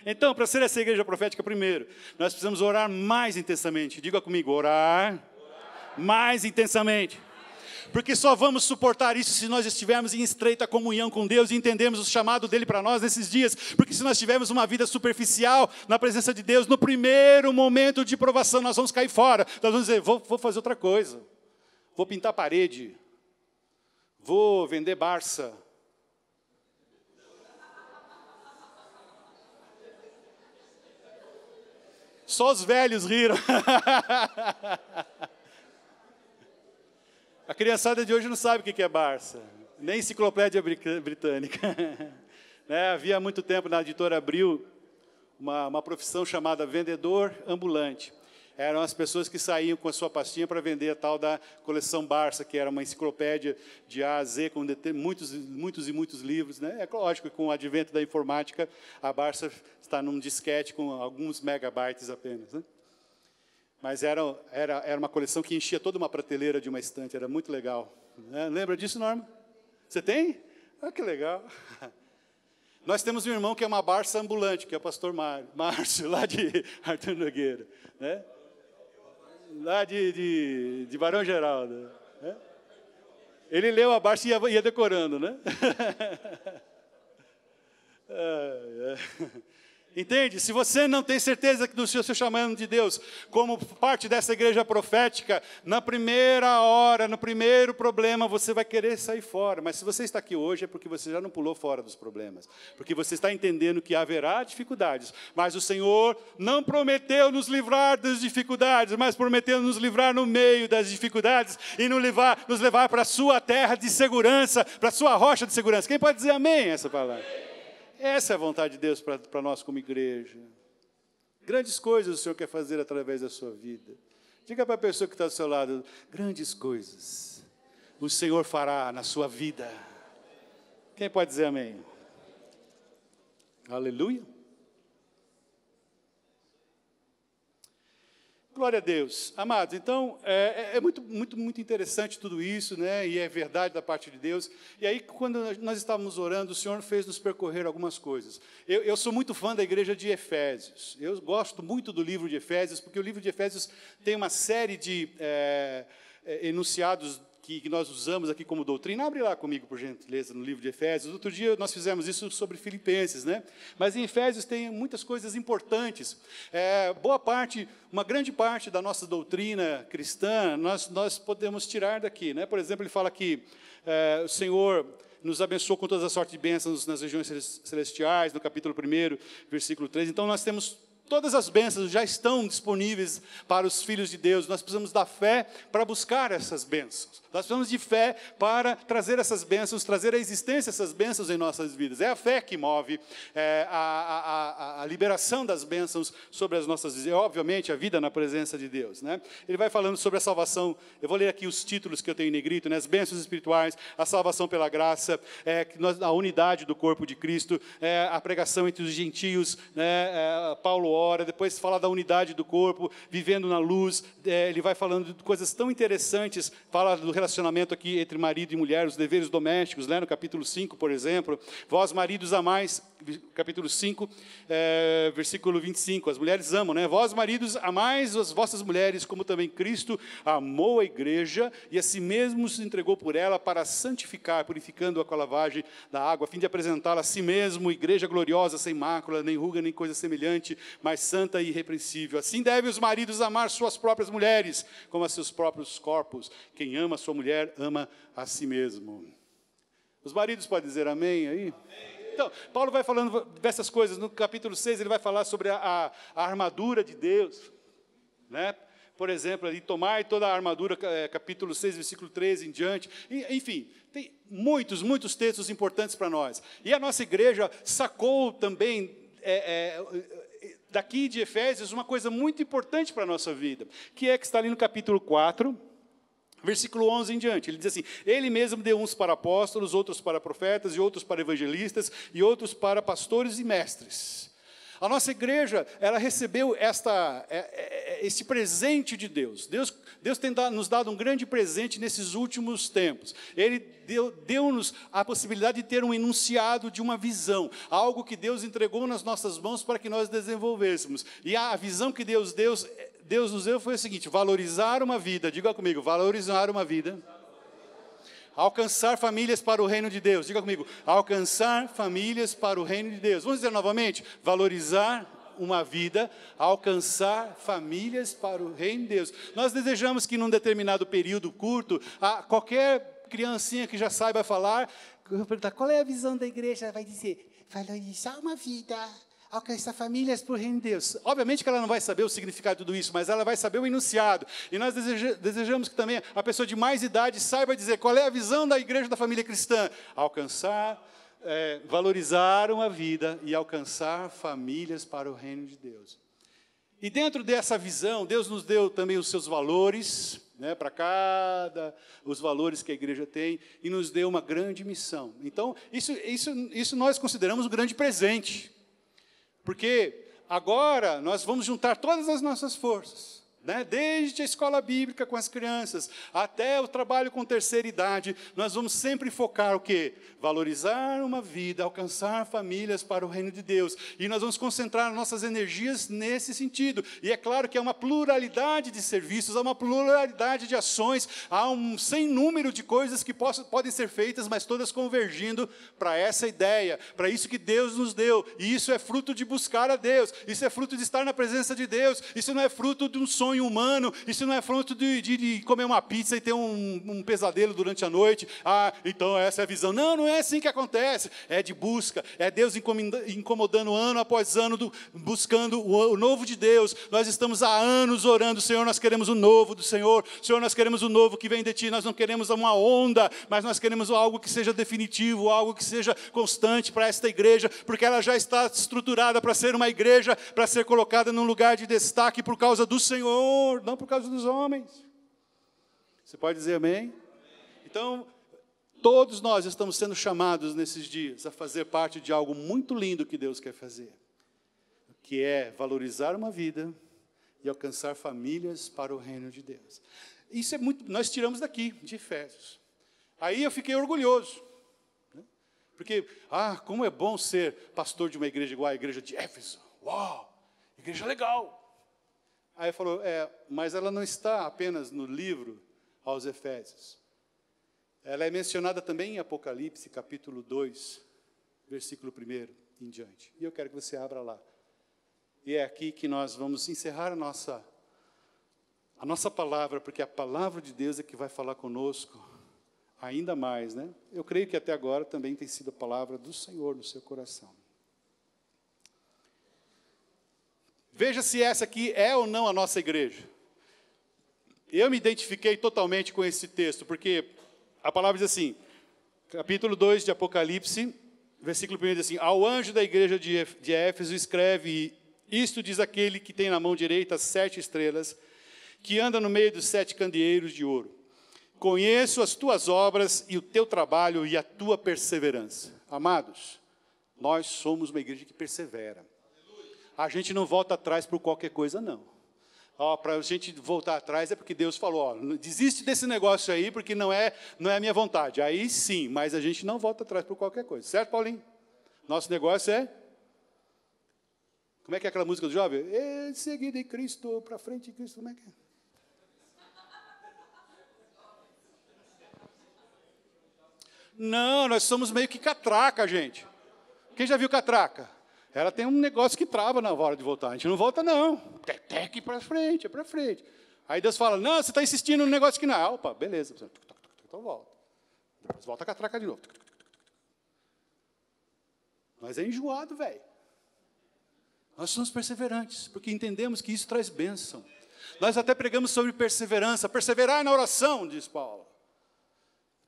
Então, para ser essa igreja profética, primeiro, nós precisamos orar mais intensamente. Diga comigo, orar mais intensamente. Porque só vamos suportar isso se nós estivermos em estreita comunhão com Deus e entendermos o chamado dele para nós nesses dias. Porque se nós tivermos uma vida superficial na presença de Deus, no primeiro momento de provação, nós vamos cair fora. Nós vamos dizer, vou fazer outra coisa. Vou pintar a parede. Vou vender Barça. Só os velhos riram. A criançada de hoje não sabe o que é Barça, nem enciclopédia britânica. Havia há muito tempo na editora Abril uma profissão chamada vendedor ambulante. Eram as pessoas que saíam com a sua pastinha para vender a tal da coleção Barça, que era uma enciclopédia de A a Z, com muitos e muitos livros. É lógico que com o advento da informática, a Barça está num disquete com alguns megabytes apenas. Mas era uma coleção que enchia toda uma prateleira de uma estante, era muito legal. Lembra disso, Norma? Você tem? Ah, que legal. Nós temos um irmão que é uma Barça ambulante, que é o pastor Márcio, lá de Arthur Nogueira. Lá de Barão Geraldo. Ele leu a Barça e ia decorando, né? Entende? Se você não tem certeza do seu chamado de Deus, como parte dessa igreja profética, na primeira hora, no primeiro problema, você vai querer sair fora. Mas se você está aqui hoje, é porque você já não pulou fora dos problemas. Porque você está entendendo que haverá dificuldades. Mas o Senhor não prometeu nos livrar das dificuldades, mas prometeu nos livrar no meio das dificuldades e nos levar para a sua terra de segurança, para a sua rocha de segurança. Quem pode dizer amém essa palavra? Essa é a vontade de Deus para nós como igreja. Grandes coisas o Senhor quer fazer através da sua vida. Diga para a pessoa que está do seu lado, grandes coisas o Senhor fará na sua vida. Quem pode dizer amém? Aleluia. Glória a Deus. Amados, então, é muito interessante tudo isso, e é verdade da parte de Deus. E aí, quando nós estávamos orando, o Senhor fez nos percorrer algumas coisas. Eu sou muito fã da igreja de Efésios. Eu gosto muito do livro de Efésios, porque o livro de Efésios tem uma série de enunciados que nós usamos aqui como doutrina. Abre lá comigo, por gentileza, no livro de Efésios. Outro dia nós fizemos isso sobre Filipenses, né? Mas em Efésios tem muitas coisas importantes. Uma grande parte da nossa doutrina cristã, nós podemos tirar daqui, né? Por exemplo, ele fala que o Senhor nos abençoou com todas as sortes de bênçãos nas regiões celestiais, no capítulo 1, versículo 3. Então, nós temos todas as bênçãos já estão disponíveis para os filhos de Deus. Nós precisamos da fé para buscar essas bênçãos. Nós precisamos de fé para trazer essas bênçãos, trazer à existência essas bênçãos em nossas vidas. É a fé que move a liberação das bênçãos sobre as nossas vidas. E, obviamente, a vida na presença de Deus, né? Ele vai falando sobre a salvação. Eu vou ler aqui os títulos que eu tenho em negrito, né? As bênçãos espirituais, a salvação pela graça, a unidade do corpo de Cristo, a pregação entre os gentios, né? Paulo ora, depois fala da unidade do corpo, vivendo na luz. Ele vai falando de coisas tão interessantes, fala do relacionamento aqui entre marido e mulher, os deveres domésticos, né, no capítulo 5, por exemplo. Vós, maridos, amais, capítulo 5, versículo 25, as mulheres amam, né? Vós, maridos, amais as vossas mulheres, como também Cristo amou a igreja e a si mesmo se entregou por ela para santificar, purificando-a com a lavagem da água, a fim de apresentá-la a si mesmo, igreja gloriosa, sem mácula, nem ruga, nem coisa semelhante, mas santa e irrepreensível. Assim devem os maridos amar suas próprias mulheres, como a seus próprios corpos. Quem ama a sua mulher, ama a si mesmo. Os maridos podem dizer amém aí? Amém. Então, Paulo vai falando dessas coisas. No capítulo 6, ele vai falar sobre a armadura de Deus, né? Por exemplo, ali, tomai toda a armadura, capítulo 6, versículo 13 em diante. Enfim, tem muitos textos importantes para nós. E a nossa igreja sacou também daqui de Efésios uma coisa muito importante para a nossa vida, que está ali no capítulo 4, versículo 11 em diante. Ele diz assim: ele mesmo deu uns para apóstolos, outros para profetas, e outros para evangelistas, e outros para pastores e mestres. A nossa igreja, ela recebeu esse presente de Deus. Deus tem nos dado um grande presente nesses últimos tempos. Ele deu-nos a possibilidade de ter um enunciado de uma visão, algo que Deus entregou nas nossas mãos para que nós desenvolvêssemos. E a visão que Deus nos deu foi o seguinte: valorizar uma vida. Diga comigo, valorizar uma vida. Alcançar famílias para o reino de Deus. Diga comigo, alcançar famílias para o reino de Deus. Vamos dizer novamente, valorizar uma vida, alcançar famílias para o reino de Deus. Nós desejamos que num determinado período curto, qualquer criancinha que já saiba falar, eu vou perguntar, qual é a visão da igreja? Ela vai dizer, valorizar uma vida, alcançar famílias para o reino de Deus. Obviamente que ela não vai saber o significado de tudo isso, mas ela vai saber o enunciado. E nós desejamos que também a pessoa de mais idade saiba dizer qual é a visão da igreja da família cristã. Alcançar, valorizar uma vida e alcançar famílias para o reino de Deus. E dentro dessa visão, Deus nos deu também os seus valores, né, para os valores que a igreja tem, e nos deu uma grande missão. Então, isso nós consideramos um grande presente. Porque agora nós vamos juntar todas as nossas forças, né? Desde a escola bíblica com as crianças, até o trabalho com terceira idade, nós vamos sempre focar o quê? Valorizar uma vida, alcançar famílias para o reino de Deus. E nós vamos concentrar nossas energias nesse sentido. E é claro que há uma pluralidade de serviços, há uma pluralidade de ações, há um sem número de coisas que podem ser feitas, mas todas convergindo para essa ideia, para isso que Deus nos deu. E isso é fruto de buscar a Deus, isso é fruto de estar na presença de Deus, isso não é fruto de um sonho humano, isso não é fruto de comer uma pizza e ter um pesadelo durante a noite. Então essa é a visão. Não é assim que acontece. É de busca, é Deus incomodando ano após ano, buscando o novo de Deus. Nós estamos há anos orando, Senhor, nós queremos o novo do Senhor. Senhor, nós queremos o novo que vem de Ti. Nós não queremos uma onda, mas nós queremos algo que seja definitivo, algo que seja constante para esta igreja, porque ela já está estruturada para ser uma igreja, para ser colocada num lugar de destaque por causa do Senhor, não por causa dos homens. Você pode dizer amém? Então, todos nós estamos sendo chamados nesses dias a fazer parte de algo muito lindo que Deus quer fazer, que é valorizar uma vida e alcançar famílias para o reino de Deus. Isso é muito, nós tiramos daqui, de Efésios. Aí eu fiquei orgulhoso, né? Porque, como é bom ser pastor de uma igreja igual à igreja de Éfeso. Uau, igreja legal. Aí ele falou, mas ela não está apenas no livro aos Efésios. Ela é mencionada também em Apocalipse, capítulo 2, versículo 1 em diante. E eu quero que você abra lá. E é aqui que nós vamos encerrar a nossa palavra, porque a palavra de Deus é que vai falar conosco ainda mais, né? Eu creio que até agora também tem sido a palavra do Senhor no seu coração. Veja se essa aqui é ou não a nossa igreja. Eu me identifiquei totalmente com esse texto, porque a palavra diz assim, capítulo 2 de Apocalipse, versículo 1 diz assim: ao anjo da igreja de Éfeso escreve, isto diz aquele que tem na mão direita 7 estrelas, que anda no meio dos 7 candeeiros de ouro. Conheço as tuas obras e o teu trabalho e a tua perseverança. Amados, nós somos uma igreja que persevera. A gente não volta atrás por qualquer coisa, não. Para a gente voltar atrás é porque Deus falou, desiste desse negócio aí, porque não é a minha vontade. Aí sim, mas a gente não volta atrás por qualquer coisa. Certo, Paulinho? Nosso negócio é... Como é que é aquela música do jovem? Seguido em Cristo, para frente em Cristo, como é que é? Não, nós somos meio que catraca, gente. Quem já viu catraca? Ela tem um negócio que trava na hora de voltar. A gente não volta, não. Tem que ir para frente, é para frente. Aí Deus fala, não, você está insistindo no negócio que não é. Opa, beleza. Então volta. Depois volta a catraca de novo. Nós é enjoado, velho. Nós somos perseverantes, porque entendemos que isso traz bênção. Nós até pregamos sobre perseverança. Perseverar na oração, diz Paulo.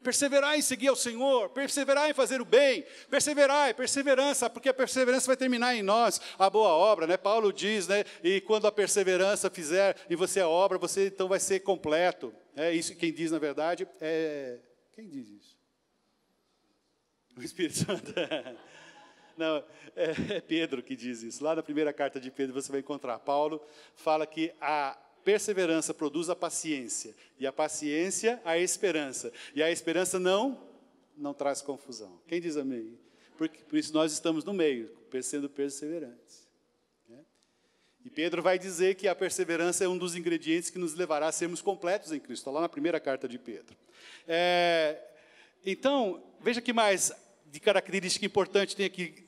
Perseverar em seguir ao Senhor, perseverar em fazer o bem, perseverança, porque a perseverança vai terminar em nós a boa obra, né? Paulo diz, né? E quando a perseverança fizer em você a obra, você então vai ser completo. É isso quem diz, na verdade, quem diz isso? O Espírito Santo. Não, é Pedro que diz isso. Lá na primeira carta de Pedro você vai encontrar. Paulo fala que a perseverança produz a paciência, e a paciência a esperança, e a esperança não traz confusão. Quem diz amém? Por isso nós estamos no meio, sendo perseverantes. E Pedro vai dizer que a perseverança é um dos ingredientes que nos levará a sermos completos em Cristo. Está lá na primeira carta de Pedro. Então, veja que mais de característica importante tem aqui.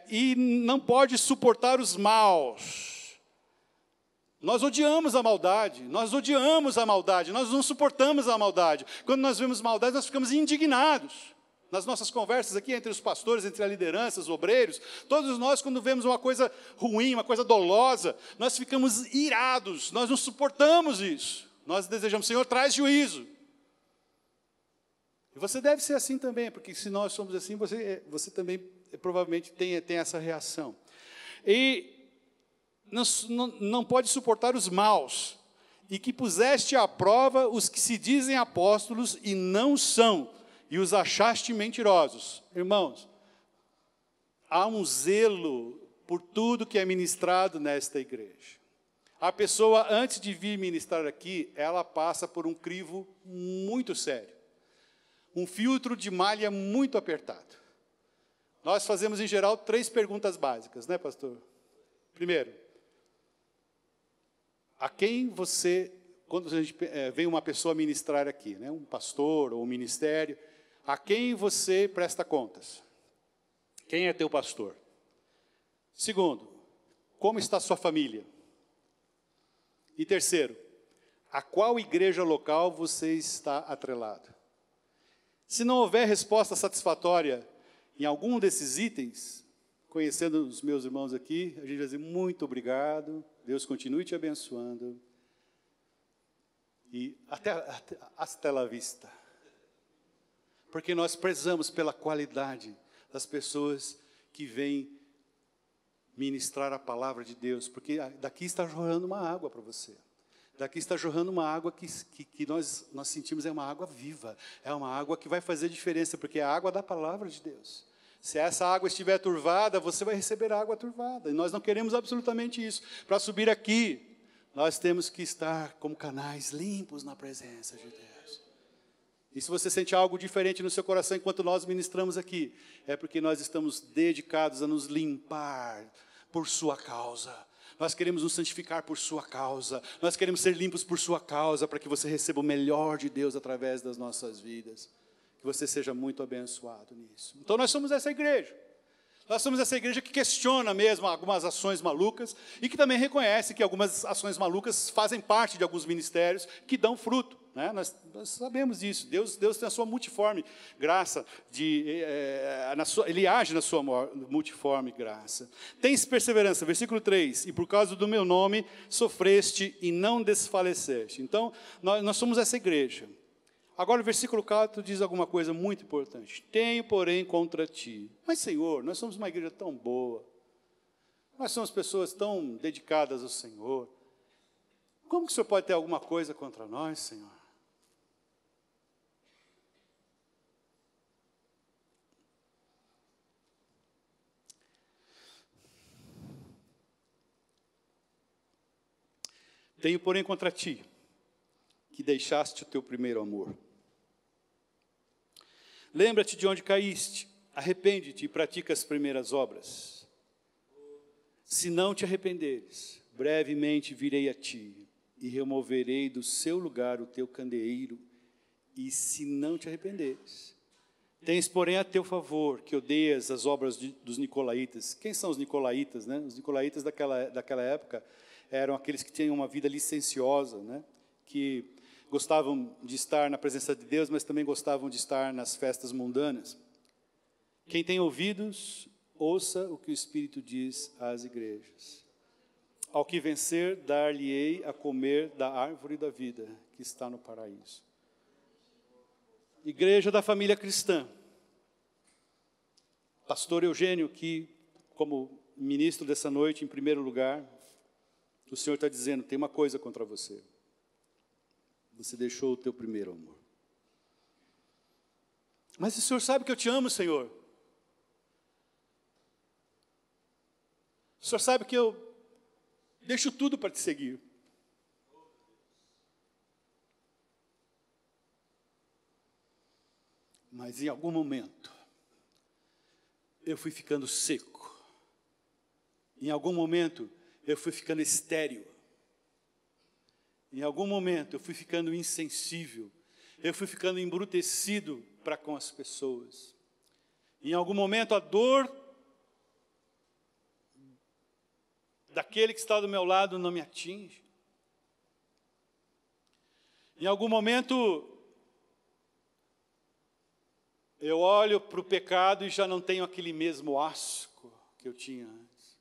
E não pode suportar os maus. Nós odiamos a maldade, nós não suportamos a maldade. Quando nós vemos maldade, nós ficamos indignados. Nas nossas conversas aqui, entre os pastores, entre a liderança, os obreiros, todos nós, quando vemos uma coisa ruim, uma coisa dolosa, nós ficamos irados, nós não suportamos isso. Nós desejamos, Senhor, traz juízo. E você deve ser assim também, porque se nós somos assim, você também provavelmente tem essa reação. E não pode suportar os maus, e que puseste à prova os que se dizem apóstolos e não são, e os achaste mentirosos. Irmãos, há um zelo por tudo que é ministrado nesta igreja. A pessoa, antes de vir ministrar aqui, ela passa por um crivo muito sério, um filtro de malha muito apertado. Nós fazemos, em geral, 3 perguntas básicas, né, pastor? Primeiro, a quem você, quando a gente vem uma pessoa ministrar aqui, né, um pastor ou um ministério, a quem você presta contas? Quem é teu pastor? Segundo, como está a sua família? E terceiro, a qual igreja local você está atrelado? Se não houver resposta satisfatória em algum desses itens, conhecendo os meus irmãos aqui, a gente vai dizer muito obrigado, Deus continue te abençoando, e até la vista. Porque nós prezamos pela qualidade das pessoas que vêm ministrar a palavra de Deus, porque daqui está jorrando uma água para você. Daqui está jorrando uma água que nós sentimos é uma água viva, é uma água que vai fazer diferença, porque é a água da palavra de Deus. Se essa água estiver turvada, você vai receber água turvada. E nós não queremos absolutamente isso. Para subir aqui, nós temos que estar como canais limpos na presença de Deus. E se você sente algo diferente no seu coração enquanto nós ministramos aqui, é porque nós estamos dedicados a nos limpar por sua causa. Nós queremos nos santificar por sua causa. Nós queremos ser limpos por sua causa, para que você receba o melhor de Deus através das nossas vidas. Que você seja muito abençoado nisso. Então nós somos essa igreja. Nós somos essa igreja que questiona mesmo algumas ações malucas e que também reconhece que algumas ações malucas fazem parte de alguns ministérios que dão fruto. Né? Nós sabemos disso. Deus tem a sua multiforme graça, Ele age na sua multiforme graça. Tens perseverança, versículo 3, e por causa do meu nome sofreste e não desfaleceste. Então, nós somos essa igreja. Agora o versículo 4 diz alguma coisa muito importante. Tenho, porém, contra ti. Mas, Senhor, nós somos uma igreja tão boa. Nós somos pessoas tão dedicadas ao Senhor. Como que o Senhor pode ter alguma coisa contra nós, Senhor? Tenho, porém, contra ti, que deixaste o teu primeiro amor. Lembra-te de onde caíste, arrepende-te e pratica as primeiras obras. Se não te arrependeres, brevemente virei a ti e removerei do seu lugar o teu candeeiro, e se não te arrependeres, tens, porém, a teu favor que odeias as obras dos nicolaítas. Quem são os nicolaítas, né? Os nicolaítas daquela época eram aqueles que tinham uma vida licenciosa, né? Que gostavam de estar na presença de Deus, mas também gostavam de estar nas festas mundanas. Quem tem ouvidos, ouça o que o Espírito diz às igrejas. Ao que vencer, dar-lhe-ei a comer da árvore da vida, que está no paraíso. Igreja da família cristã. Pastor Eugênio, que, como ministro dessa noite, em primeiro lugar, o Senhor está dizendo, tem uma coisa contra você. Você deixou o teu primeiro amor. Mas o Senhor sabe que eu te amo, Senhor. O Senhor sabe que eu deixo tudo para te seguir. Mas em algum momento, eu fui ficando seco. Em algum momento, eu fui ficando estéril. Em algum momento, eu fui ficando insensível. Eu fui ficando embrutecido para com as pessoas. Em algum momento, a dor daquele que está do meu lado não me atinge. Em algum momento, eu olho para o pecado e já não tenho aquele mesmo asco que eu tinha antes.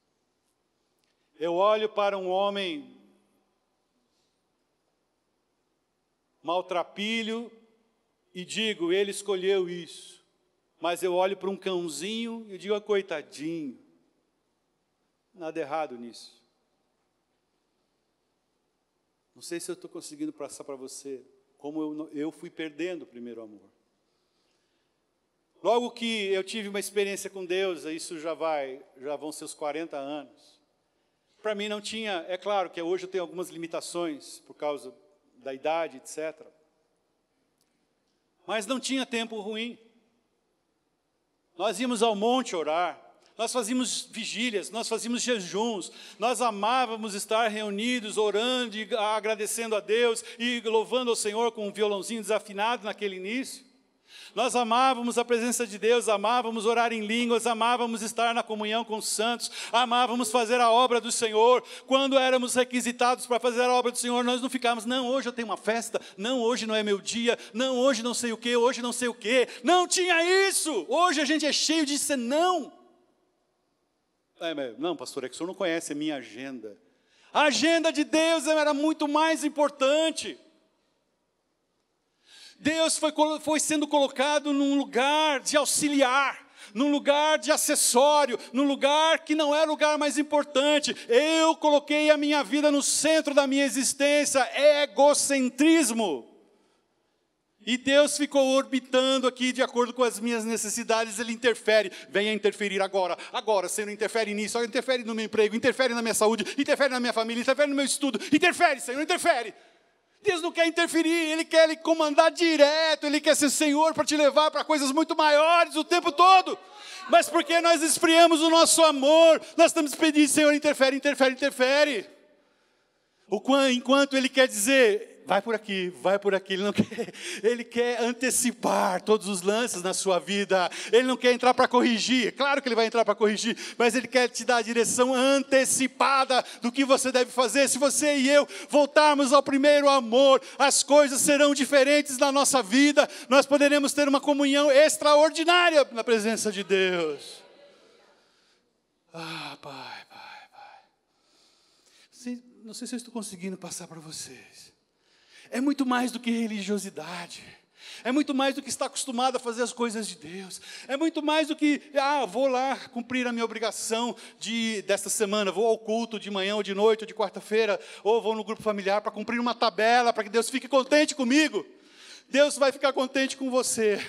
Eu olho para um homem maltrapilho e digo, ele escolheu isso. Mas eu olho para um cãozinho e digo, coitadinho. Nada errado nisso. Não sei se eu estou conseguindo passar para você como eu fui perdendo o primeiro amor. Logo que eu tive uma experiência com Deus, isso já vão ser os 40 anos. Para mim não tinha, é claro que hoje eu tenho algumas limitações por causa da idade, etc. Mas não tinha tempo ruim. Nós íamos ao monte orar, nós fazíamos vigílias, nós fazíamos jejuns, nós amávamos estar reunidos, orando e agradecendo a Deus e louvando ao Senhor com um violãozinho desafinado naquele início. Nós amávamos a presença de Deus, amávamos orar em línguas, amávamos estar na comunhão com os santos, amávamos fazer a obra do Senhor. Quando éramos requisitados para fazer a obra do Senhor, nós não ficávamos, não, hoje eu tenho uma festa, não, hoje não é meu dia, não, hoje não sei o quê, hoje não sei o quê. Não tinha isso! Hoje a gente é cheio de dizer não. Não, pastor, é que o senhor não conhece a minha agenda. A agenda de Deus era muito mais importante. Deus foi sendo colocado num lugar de auxiliar, num lugar de acessório, num lugar que não é o lugar mais importante. Eu coloquei a minha vida no centro da minha existência, egocentrismo. E Deus ficou orbitando aqui de acordo com as minhas necessidades, Ele interfere. Venha interferir agora, Senhor, interfere nisso, interfere no meu emprego, interfere na minha saúde, interfere na minha família, interfere no meu estudo, interfere, Senhor, interfere. Deus não quer interferir, Ele quer lhe comandar direto, Ele quer ser Senhor para te levar para coisas muito maiores o tempo todo. Mas porque nós esfriamos o nosso amor, nós estamos pedindo, Senhor, interfere, interfere, interfere. Enquanto Ele quer dizer, vai por aqui, Ele quer antecipar todos os lances na sua vida. Ele não quer entrar para corrigir, claro que Ele vai entrar para corrigir, mas Ele quer te dar a direção antecipada do que você deve fazer. Se você e eu voltarmos ao primeiro amor, as coisas serão diferentes na nossa vida. Nós poderemos ter uma comunhão extraordinária na presença de Deus. Pai. Não sei se eu estou conseguindo passar para vocês. É muito mais do que religiosidade. É muito mais do que estar acostumado a fazer as coisas de Deus. É muito mais do que, vou lá cumprir a minha obrigação desta semana. Vou ao culto de manhã ou de noite ou de quarta-feira. Ou vou no grupo familiar para cumprir uma tabela, para que Deus fique contente comigo. Deus vai ficar contente com você.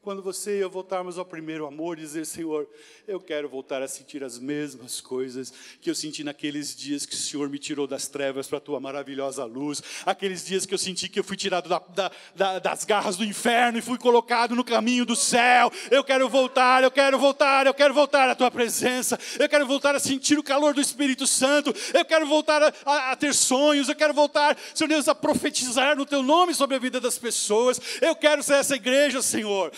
Quando você e eu voltarmos ao primeiro amor, dizer, Senhor, eu quero voltar a sentir as mesmas coisas que eu senti naqueles dias que o Senhor me tirou das trevas para a tua maravilhosa luz, aqueles dias que eu senti que eu fui tirado das garras do inferno e fui colocado no caminho do céu. Eu quero voltar à tua presença, eu quero voltar a sentir o calor do Espírito Santo, eu quero voltar a ter sonhos, eu quero voltar, Senhor Deus, a profetizar no teu nome sobre a vida das pessoas. Eu quero ser essa igreja, Senhor.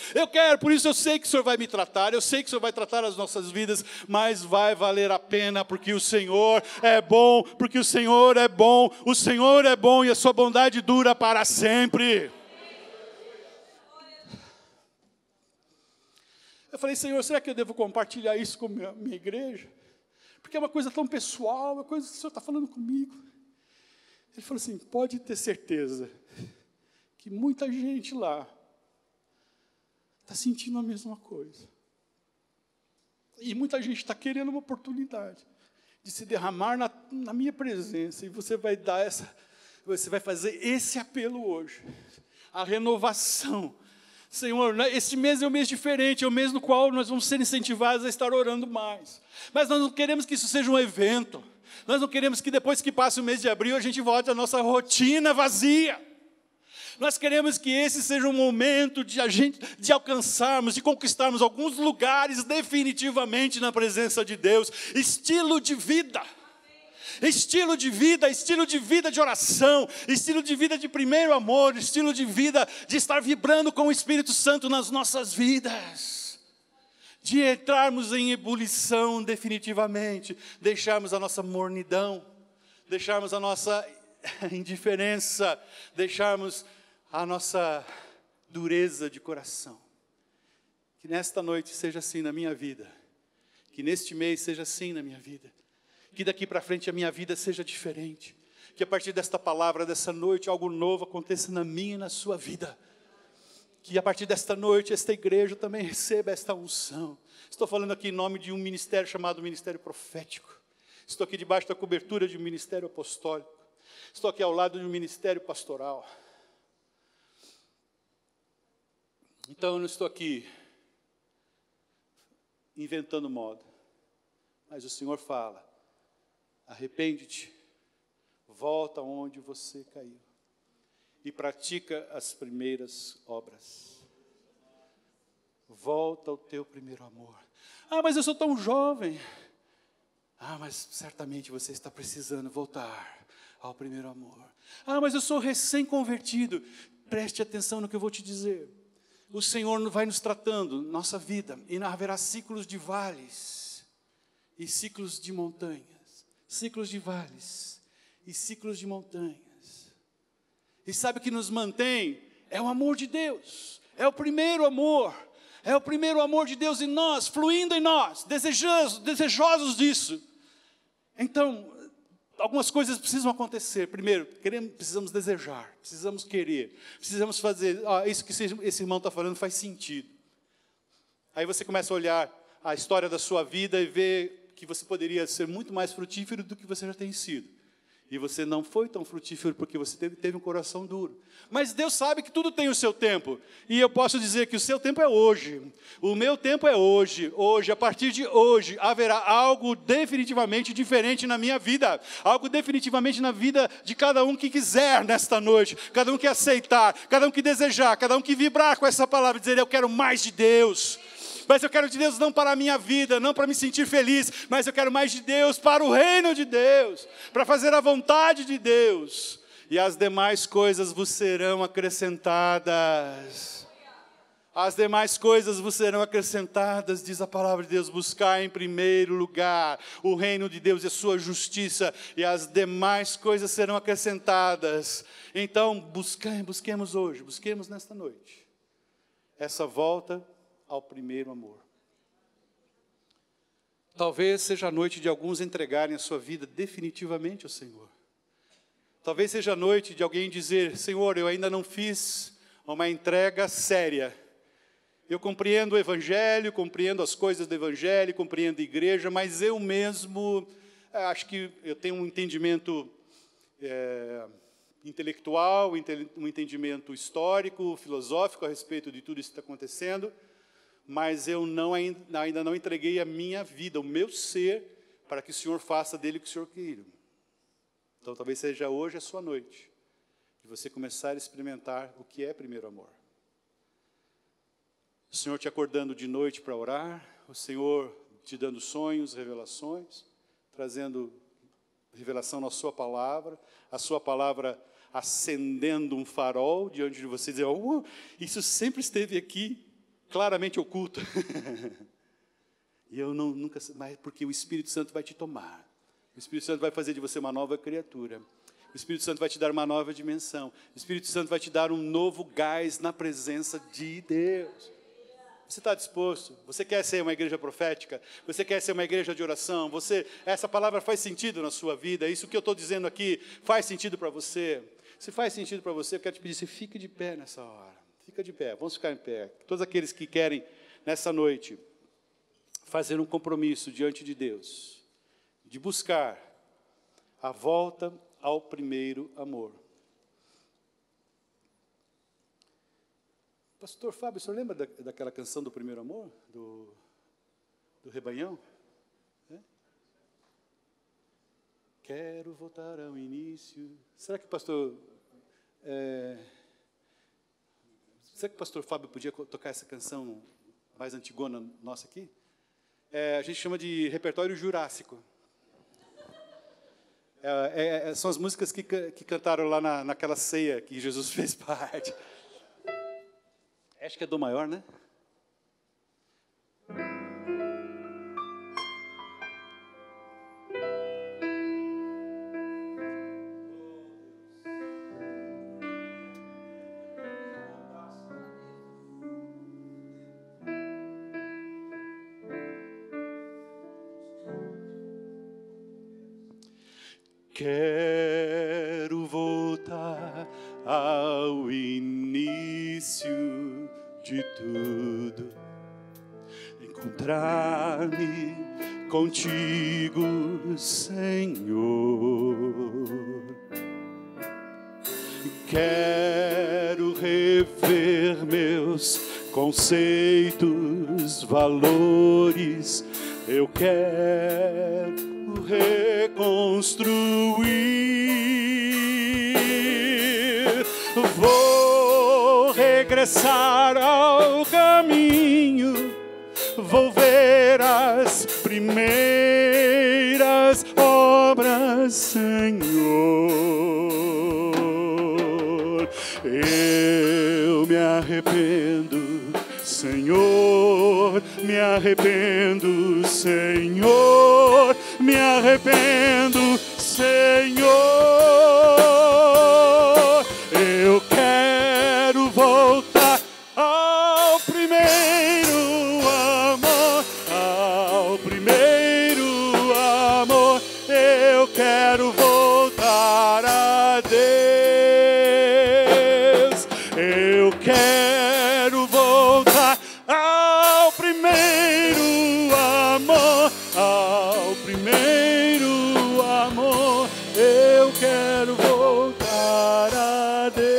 Por isso eu sei que o Senhor vai me tratar, eu sei que o Senhor vai tratar as nossas vidas, mas vai valer a pena, porque o Senhor é bom, o Senhor é bom e a sua bondade dura para sempre. Eu falei, Senhor, será que eu devo compartilhar isso com a minha igreja? Porque é uma coisa tão pessoal, uma coisa que o Senhor está falando comigo. Ele falou assim, pode ter certeza que muita gente lá está sentindo a mesma coisa. E muita gente está querendo uma oportunidade de se derramar na minha presença. E você vai fazer esse apelo hoje. A renovação. Senhor, este mês é um mês diferente, é um mês no qual nós vamos ser incentivados a estar orando mais. Mas nós não queremos que isso seja um evento. Nós não queremos que depois que passe o mês de abril, a gente volte à nossa rotina vazia. Nós queremos que esse seja um momento de alcançarmos, de conquistarmos alguns lugares definitivamente na presença de Deus. Estilo de vida de oração, estilo de vida de primeiro amor, estilo de vida de estar vibrando com o Espírito Santo nas nossas vidas. De entrarmos em ebulição definitivamente, deixarmos a nossa mornidão, deixarmos a nossa indiferença, deixarmos a nossa dureza de coração. Que nesta noite seja assim na minha vida. Que neste mês seja assim na minha vida. Que daqui para frente a minha vida seja diferente. Que a partir desta palavra, dessa noite, algo novo aconteça na minha e na sua vida. Que a partir desta noite, esta igreja também receba esta unção. Estou falando aqui em nome de um ministério chamado Ministério Profético. Estou aqui debaixo da cobertura de um ministério apostólico. Estou aqui ao lado de um ministério pastoral. Então eu não estou aqui inventando moda, mas o Senhor fala, arrepende-te, volta onde você caiu e pratica as primeiras obras. Volta ao teu primeiro amor. Mas eu sou tão jovem. Mas certamente você está precisando voltar ao primeiro amor. Mas eu sou recém-convertido. Preste atenção no que eu vou te dizer. O Senhor vai nos tratando, nossa vida, e haverá ciclos de vales e ciclos de montanhas, ciclos de vales e ciclos de montanhas. E sabe o que nos mantém? É o amor de Deus, é o primeiro amor de Deus em nós, fluindo em nós, desejosos disso. Então, algumas coisas precisam acontecer. Primeiro, precisamos desejar, precisamos querer, precisamos fazer. Isso que esse irmão está falando faz sentido. Aí você começa a olhar a história da sua vida e ver que você poderia ser muito mais frutífero do que você já tem sido. E você não foi tão frutífero porque você teve um coração duro. Mas Deus sabe que tudo tem o seu tempo. E eu posso dizer que o seu tempo é hoje. O meu tempo é hoje. Hoje, a partir de hoje, haverá algo definitivamente diferente na minha vida. Algo definitivamente na vida de cada um que quiser nesta noite. Cada um que aceitar, cada um que desejar, cada um que vibrar com essa palavra e dizer, eu quero mais de Deus. mas eu quero de Deus não para a minha vida, não para me sentir feliz, mas eu quero mais de Deus para o reino de Deus, para fazer a vontade de Deus. E as demais coisas vos serão acrescentadas. As demais coisas vos serão acrescentadas, diz a palavra de Deus. Buscar em primeiro lugar o reino de Deus e a sua justiça, e as demais coisas serão acrescentadas. Então, busquemos hoje, busquemos nesta noite, essa volta ao primeiro amor. Talvez seja a noite de alguns entregarem a sua vida definitivamente ao Senhor. Talvez seja a noite de alguém dizer: Senhor, eu ainda não fiz uma entrega séria. Eu compreendo o Evangelho, compreendo as coisas do Evangelho, compreendo a igreja, mas eu mesmo acho que eu tenho um entendimento intelectual, um entendimento histórico, filosófico a respeito de tudo isso que está acontecendo, mas eu ainda não entreguei a minha vida, o meu ser, para que o Senhor faça dele o que o Senhor queira. Então, talvez seja hoje a sua noite, de você começar a experimentar o que é primeiro amor. O Senhor te acordando de noite para orar, o Senhor te dando sonhos, revelações, trazendo revelação na sua palavra, a sua palavra acendendo um farol diante de você, dizer: oh, isso sempre esteve aqui, claramente oculto. E eu nunca, mas porque o Espírito Santo vai te tomar. O Espírito Santo vai fazer de você uma nova criatura. O Espírito Santo vai te dar uma nova dimensão. O Espírito Santo vai te dar um novo gás na presença de Deus. Você está disposto? Você quer ser uma igreja profética? Você quer ser uma igreja de oração? Essa palavra faz sentido na sua vida? Isso que eu estou dizendo aqui faz sentido para você? Se faz sentido para você, eu quero te pedir, você fique de pé nessa hora. Fica de pé, vamos ficar em pé. Todos aqueles que querem, nessa noite, fazer um compromisso diante de Deus, de buscar a volta ao primeiro amor. Pastor Fábio, o senhor lembra daquela canção do primeiro amor? Do Rebanhão? Quero voltar ao início. Será que o pastor... será que o pastor Fábio podia tocar essa canção mais antigona nossa aqui? A gente chama de repertório jurássico. São as músicas que cantaram lá naquela ceia que Jesus fez parte. Acho que é Dó maior, né? Quero voltar ao início de tudo, encontrar-me contigo, Senhor. Quero rever meus conceitos, valores, eu quero reconstruir. Vou regressar ao caminho, vou ver as primeiras obras, Senhor. Eu me arrependo, Senhor, me arrependo, Senhor, me arrependo, Senhor. Eu quero voltar ao primeiro amor, ao primeiro amor. Eu quero voltar a Deus. Eu quero voltar ao primeiro amor, ao primeiro amor. Eu quero voltar a Deus.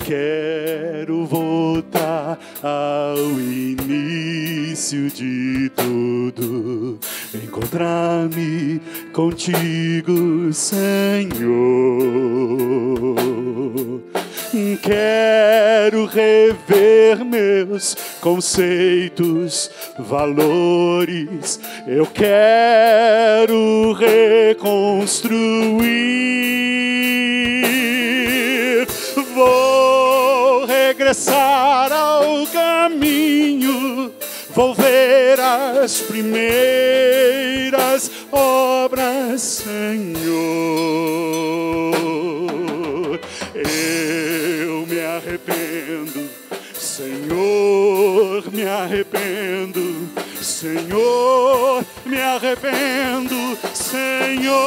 Quero voltar ao início de tudo, encontrar-me contigo, Senhor. Quero quero rever meus conceitos, valores. Eu quero reconstruir. Vou regressar ao caminho, vou ver as primeiras obras, Senhor. Eu me arrependo, Senhor, me arrependo, Senhor, me arrependo, Senhor.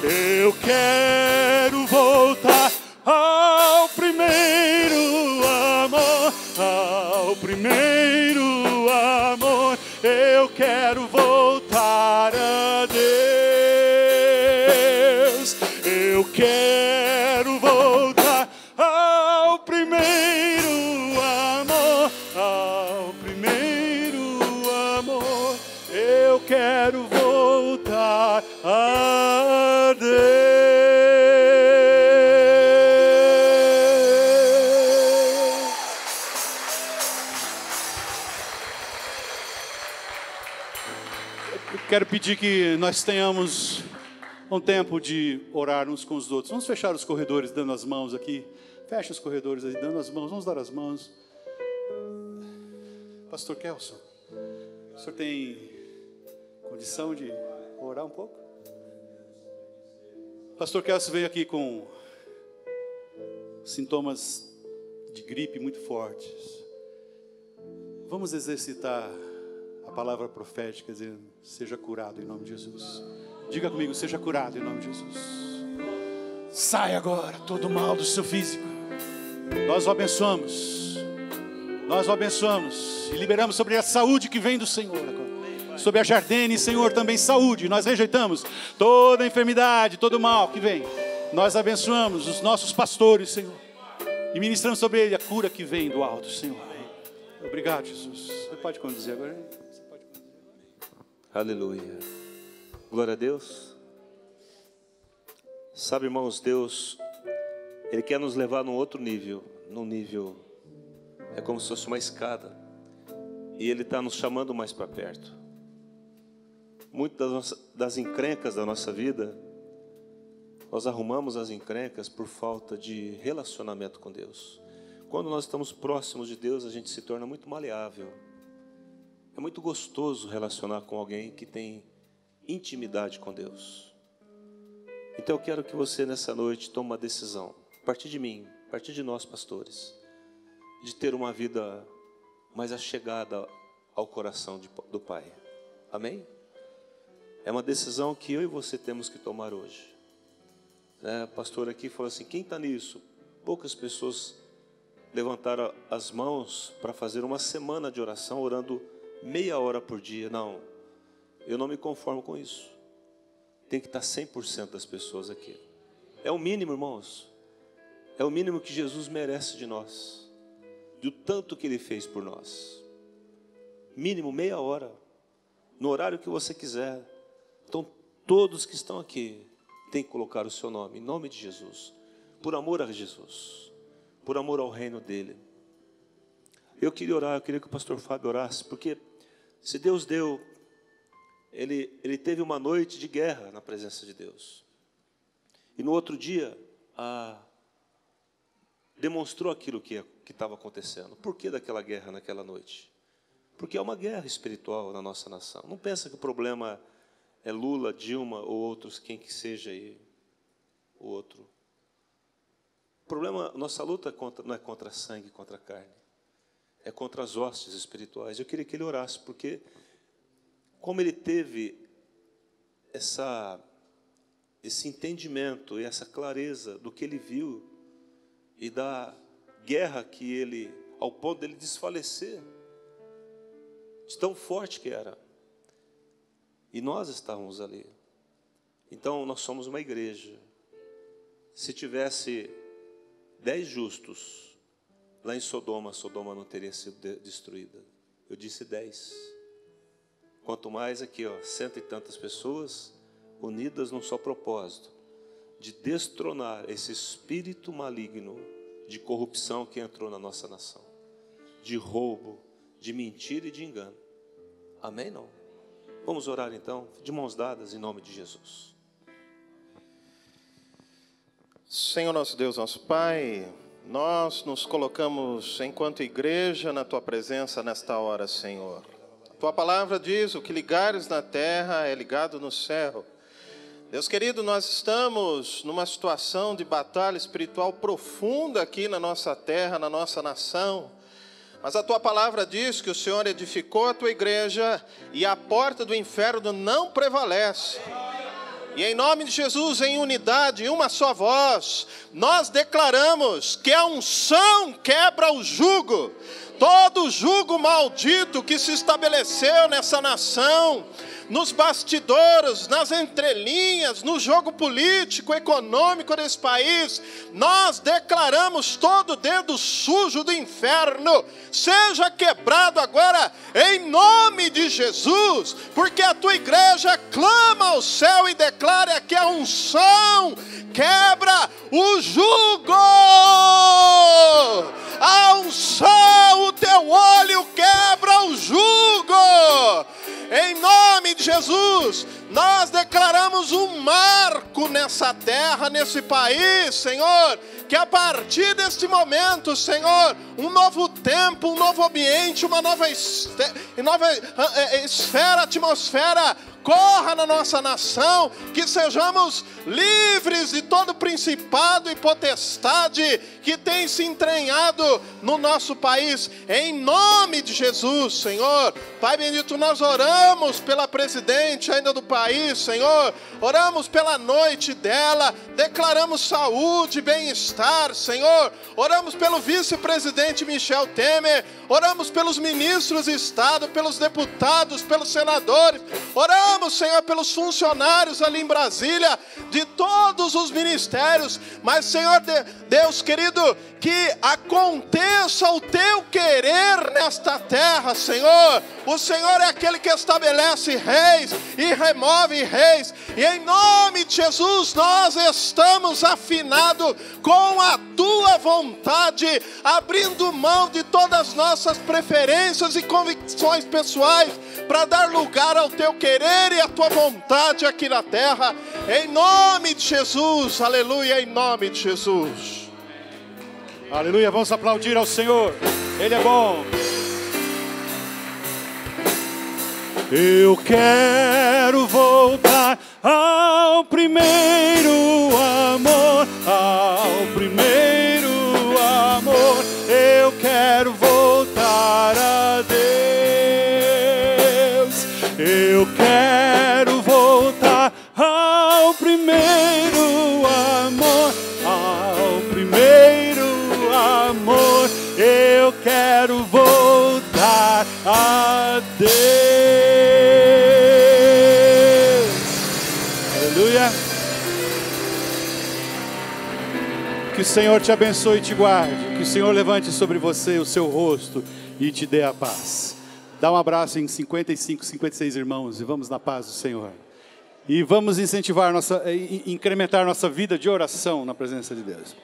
Eu quero voltar ao primeiro amor, ao primeiro amor. Eu quero voltar a Deus. Eu quero voltar ao primeiro amor, ao primeiro amor. Eu quero voltar a Deus. Quero pedir que nós tenhamos um tempo de orar uns com os outros. Vamos fechar os corredores dando as mãos aqui. Fecha os corredores aí dando as mãos. Vamos dar as mãos. Pastor Kelson, o senhor tem condição de orar um pouco? Pastor Kelson veio aqui com sintomas de gripe muito fortes. Vamos exercitar a palavra profética, dizendo: seja curado em nome de Jesus. Diga comigo: seja curado em nome de Jesus. Sai agora todo mal do seu físico. Nós o abençoamos. Nós o abençoamos. E liberamos sobre a saúde que vem do Senhor agora. Sobre a Jardine, Senhor, também saúde. Nós rejeitamos toda enfermidade, todo mal que vem. Nós abençoamos os nossos pastores, Senhor. E ministramos sobre ele a cura que vem do alto, Senhor. Obrigado, Jesus. Você pode conduzir agora? Aleluia. Glória a Deus. Sabe, irmãos, Deus, Ele quer nos levar num outro nível. Num nível, é como se fosse uma escada. E Ele está nos chamando mais para perto. Muitas das encrencas da nossa vida, nós arrumamos as encrencas por falta de relacionamento com Deus. Quando nós estamos próximos de Deus, a gente se torna muito maleável. É muito gostoso relacionar com alguém que tem intimidade com Deus. Então eu quero que você nessa noite tome uma decisão, a partir de mim, a partir de nós pastores, de ter uma vida mais achegada ao coração do Pai. Amém? É uma decisão que eu e você temos que tomar hoje. O pastor aqui falou assim: quem está nisso? Poucas pessoas levantaram as mãos para fazer uma semana de oração, orando meia hora por dia. Não, eu não me conformo com isso. Tem que estar 100% das pessoas aqui. É o mínimo, irmãos. É o mínimo que Jesus merece de nós, do tanto que Ele fez por nós. Mínimo meia hora, no horário que você quiser. Então todos que estão aqui têm que colocar o seu nome, em nome de Jesus, por amor a Jesus, por amor ao reino dEle. Eu queria orar, eu queria que o pastor Fábio orasse, porque se Deus deu, ele teve uma noite de guerra na presença de Deus. E no outro dia, demonstrou aquilo que estava acontecendo. Por que daquela guerra naquela noite? Porque é uma guerra espiritual na nossa nação. Não pensa que o problema é Lula, Dilma ou outros, quem que seja aí, o outro. O problema, nossa luta não é contra sangue, contra carne. É contra as hostes espirituais. Eu queria que ele orasse, porque como ele teve esse entendimento e essa clareza do que ele viu e da guerra que ele, ao ponto dele desfalecer, de tão forte que era. E nós estávamos ali. Então nós somos uma igreja. Se tivesse 10 justos lá em Sodoma, Sodoma não teria sido destruída. Eu disse 10. Quanto mais aqui, 100 e tantas pessoas unidas num só propósito, de destronar esse espírito maligno de corrupção que entrou na nossa nação, de roubo, de mentira e de engano. Amém? Não? Vamos orar então, de mãos dadas, em nome de Jesus. Senhor nosso Deus, nosso Pai, nós nos colocamos enquanto igreja na Tua presença nesta hora, Senhor. Tua palavra diz, o que ligares na terra é ligado no céu. Deus querido, nós estamos numa situação de batalha espiritual profunda aqui na nossa terra, na nossa nação. Mas a Tua palavra diz que o Senhor edificou a Tua igreja e a porta do inferno não prevalece. E em nome de Jesus, em unidade, em uma só voz, nós declaramos que a unção quebra o jugo. Todo jugo maldito que se estabeleceu nessa nação, nos bastidores, nas entrelinhas, no jogo político, econômico desse país, nós declaramos todo dedo sujo do inferno, seja quebrado agora, em nome de Jesus, porque a tua igreja clama ao céu e declara que a unção quebra o jugo. A unção, o teu olho quebra o jugo. Em nome de Jesus, nós declaramos um marco nessa terra, nesse país, Senhor, que a partir deste momento, Senhor, um novo tempo, um novo ambiente, uma nova esfera, atmosfera, corra na nossa nação, que sejamos livres de todo principado e potestade que tem se entranhado no nosso país, em nome de Jesus, Senhor. Pai bendito, nós oramos pela presidente ainda do país, Senhor, oramos pela noite dela, declaramos saúde, bem-estar, Senhor, oramos pelo vice-presidente Michel Temer, oramos pelos ministros de Estado, pelos deputados, pelos senadores, oramos, Senhor, pelos funcionários ali em Brasília, de todos os ministérios, mas, Senhor Deus querido, que aconteça o teu querer nesta terra, Senhor. O Senhor é aquele que estabelece reis e remove reis, e em nome de Jesus nós estamos afinados com a tua vontade, abrindo mão de todas as nossas preferências e convicções pessoais, para dar lugar ao teu querer e à tua vontade aqui na terra, em nome de Jesus, aleluia, em nome de Jesus. Aleluia, vamos aplaudir ao Senhor, Ele é bom. Eu quero voltar ao primeiro amor, ao primeiro amor. Eu quero voltar a Deus. Eu quero voltar ao primeiro amor, ao primeiro amor. Eu quero voltar a Deus. Aleluia. Que o Senhor te abençoe e te guarde. Que o Senhor levante sobre você o seu rosto e te dê a paz. Dá um abraço em 55, 56 irmãos e vamos na paz do Senhor. E vamos incentivar incrementar nossa vida de oração na presença de Deus.